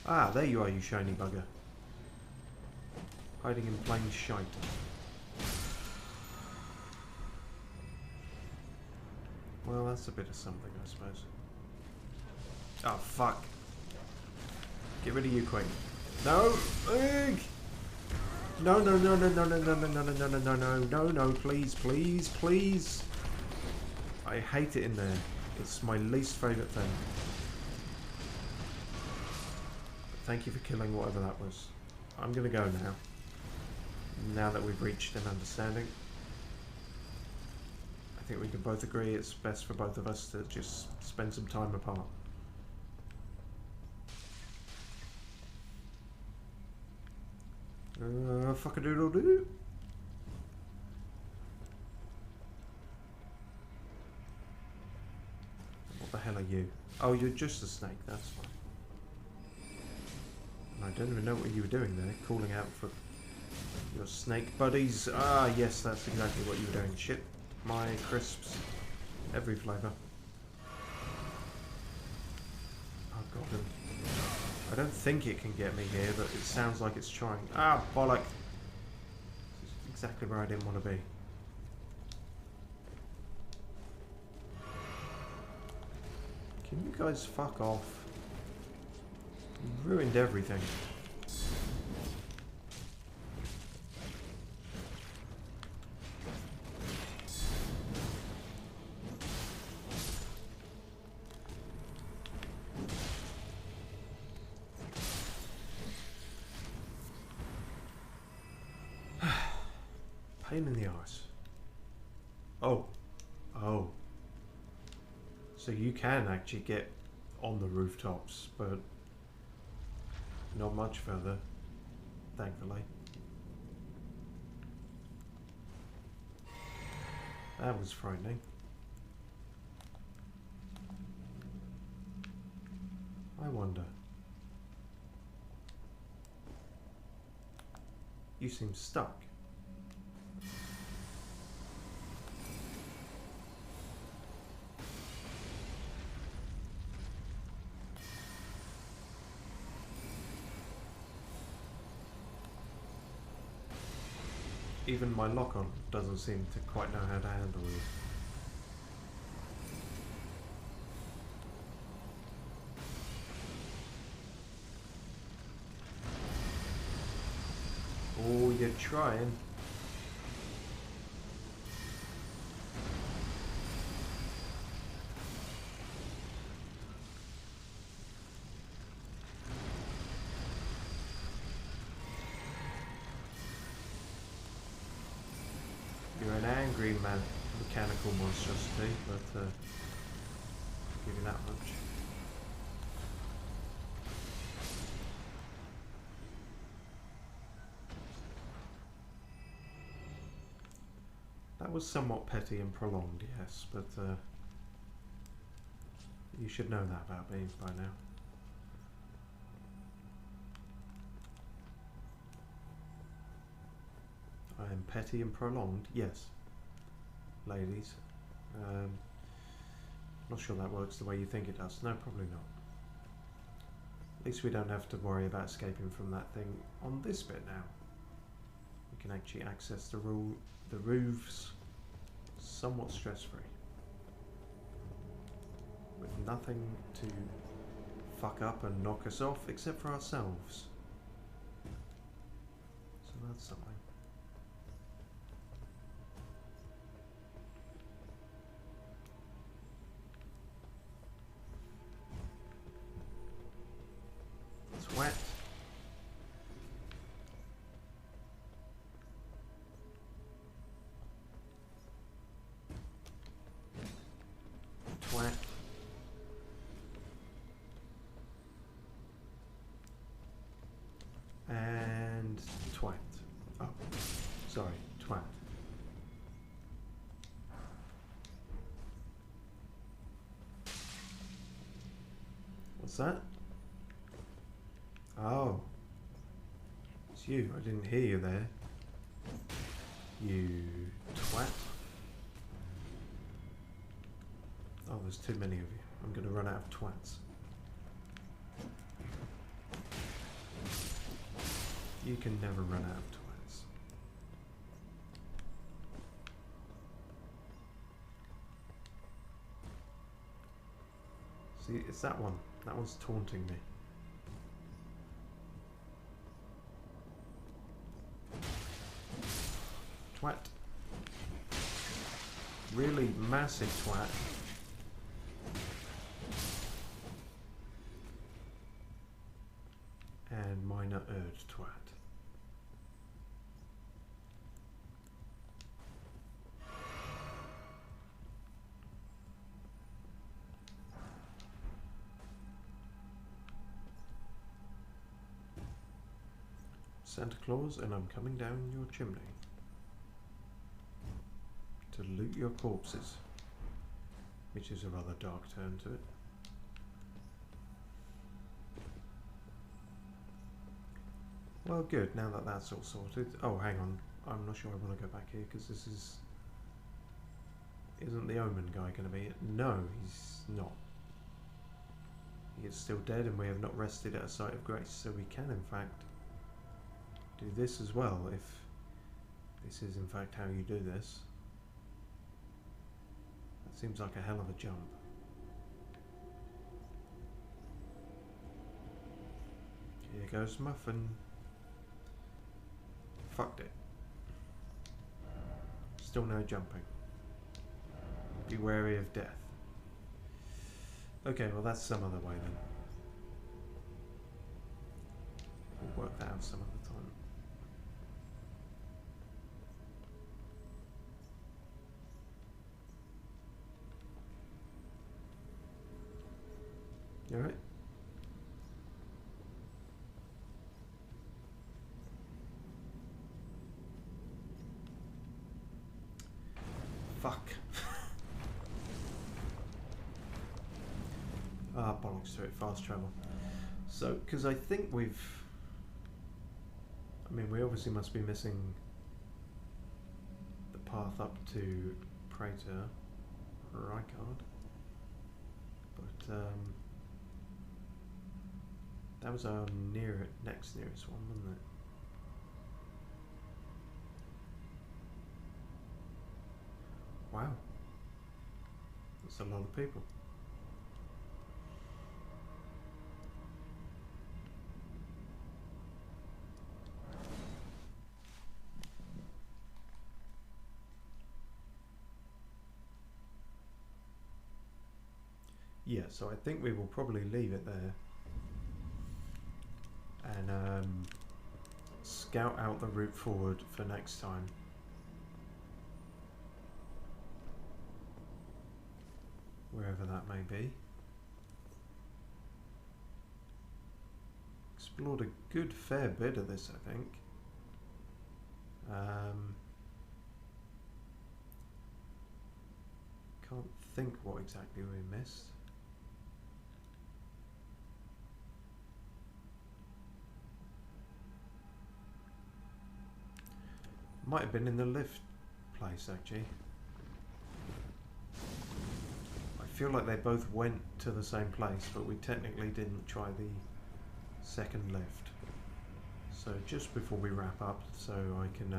Ah, there you are, you shiny bugger. Hiding in plain shite. Well, that's a bit of something, I suppose. Oh, fuck. Get rid of you quick. No! Ugh! No, no, no, no, no, no, no, no, no, no, no, no, no, no, no, please, please, please. I hate it in there. It's my least favourite thing. Thank you for killing whatever that was. I'm gonna go now. Now that we've reached an understanding. I think we can both agree it's best for both of us to just spend some time apart. Fuck-a-doodle-doo. What the hell are you? Oh, you're just a snake, that's fine. And I don't even know what you were doing there, calling out for your snake buddies. Ah, yes, that's exactly what you were doing. Shit. My crisps. Every flavour. Oh god. I don't think it can get me here, but it sounds like it's trying. Ah, bollock! This is exactly where I didn't want to be. Can you guys fuck off? You ruined everything. Pain in the arse. Oh. Oh. So you can actually get on the rooftops, but not much further, thankfully. That was frightening. I wonder. You seem stuck. even my lock-on doesn't seem to quite know how to handle this. Oh, you're trying. You're an angry mechanical monstrosity, but I'll give you that much. That was somewhat petty and prolonged, yes, but you should know that about me by now. I am petty and prolonged, yes, ladies. Not sure that works the way you think it does. No, probably not. At least we don't have to worry about escaping from that thing on this bit now. We can actually access the roofs somewhat stress-free, with nothing to fuck up and knock us off except for ourselves. So that's something. It's wet. Twat. And twat. Oh, sorry, twat. What's that? Oh. It's you. I didn't hear you there. You twat. Oh, there's too many of you. I'm going to run out of twats. You can never run out of twats. See, it's that one. That one's taunting me. Twat. Really massive twat. And minor urge twat. Santa Claus, and I'm coming down your chimney to loot your corpses, which is a rather dark turn to it. Well, good, now that that's all sorted. Oh, hang on, I'm not sure I want to go back here, because this is... Isn't the Omen guy going to be it? No, he's not. He is still dead, and we have not rested at a site of grace, so we can, in fact, do this as well, if this is, in fact, how you do this. That seems like a hell of a jump. Here goes Muffin. Fucked it. Still no jumping. Be wary of death. Okay, well that's some other way then. We'll work that out some other time. You alright? Fuck. Ah, bollocks to it, fast travel. So, because I think we've... I mean, we obviously must be missing the path up to Praetor Rykard. But, that was our next nearest one, wasn't it? Wow. That's a lot of people. Yeah, so I think we will probably leave it there and scout out the route forward for next time. Wherever that may be. Explored a good fair bit of this, I think. Can't think what exactly we missed. Might have been in the lift place, actually. I feel like they both went to the same place, but we technically didn't try the second lift. So just before we wrap up, so I can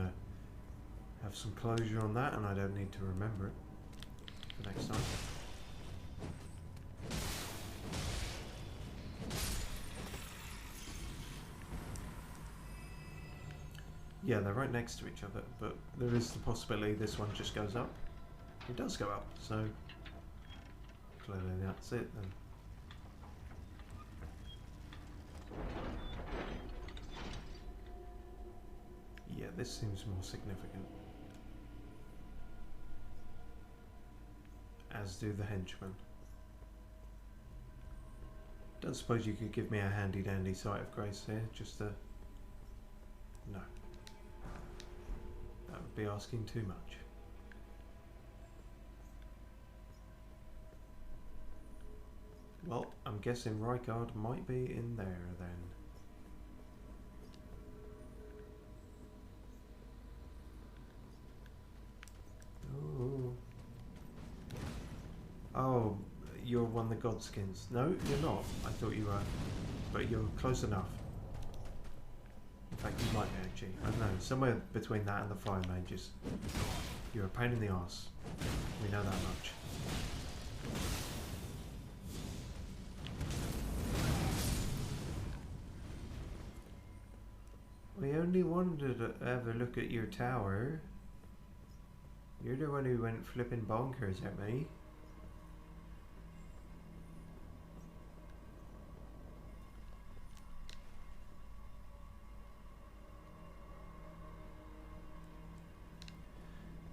have some closure on that, and I don't need to remember it for next time. Yeah, they're right next to each other, but there is the possibility this one just goes up. It does go up, so clearly that's it then. Yeah, this seems more significant. As do the henchmen. Don't suppose you could give me a handy dandy sight of grace here, just to... No. That would be asking too much. Well, I'm guessing Rykard might be in there then. Ooh. Oh, you're one of the Godskins. No, you're not. I thought you were, but you're close enough. In fact, you might be actually. I don't know, somewhere between that and the Fire Mages. You're a pain in the arse. We know that much. We only wanted to have a look at your tower. You're the one who went flipping bonkers at me.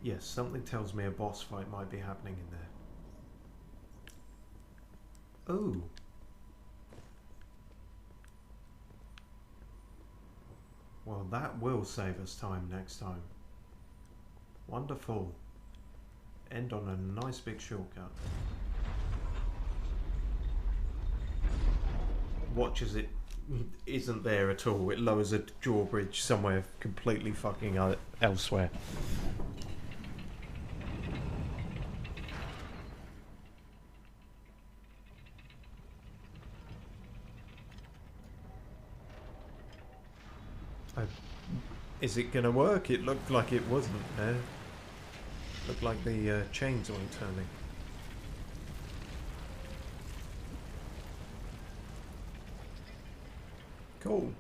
Yes, something tells me a boss fight might be happening in there. Oh. Well, that will save us time next time. Wonderful. End on a nice big shortcut. Watch as it isn't there at all. It lowers a drawbridge somewhere completely fucking elsewhere. Is it going to work? It looked like it wasn't there. Looked like the chains weren't turning. Cool.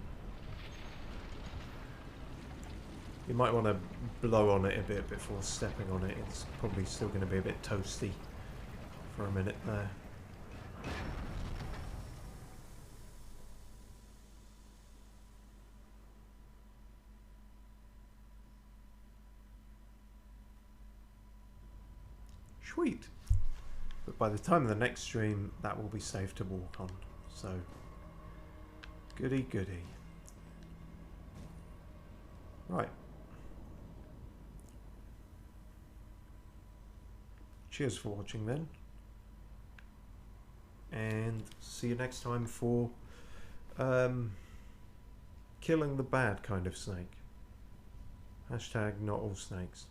You might want to blow on it a bit before stepping on it. It's probably still going to be a bit toasty for a minute there. Sweet. But by the time of the next stream, that will be safe to walk on. So, goody goody. Right. Cheers for watching then. And see you next time for killing the bad kind of snake. Hashtag not all snakes.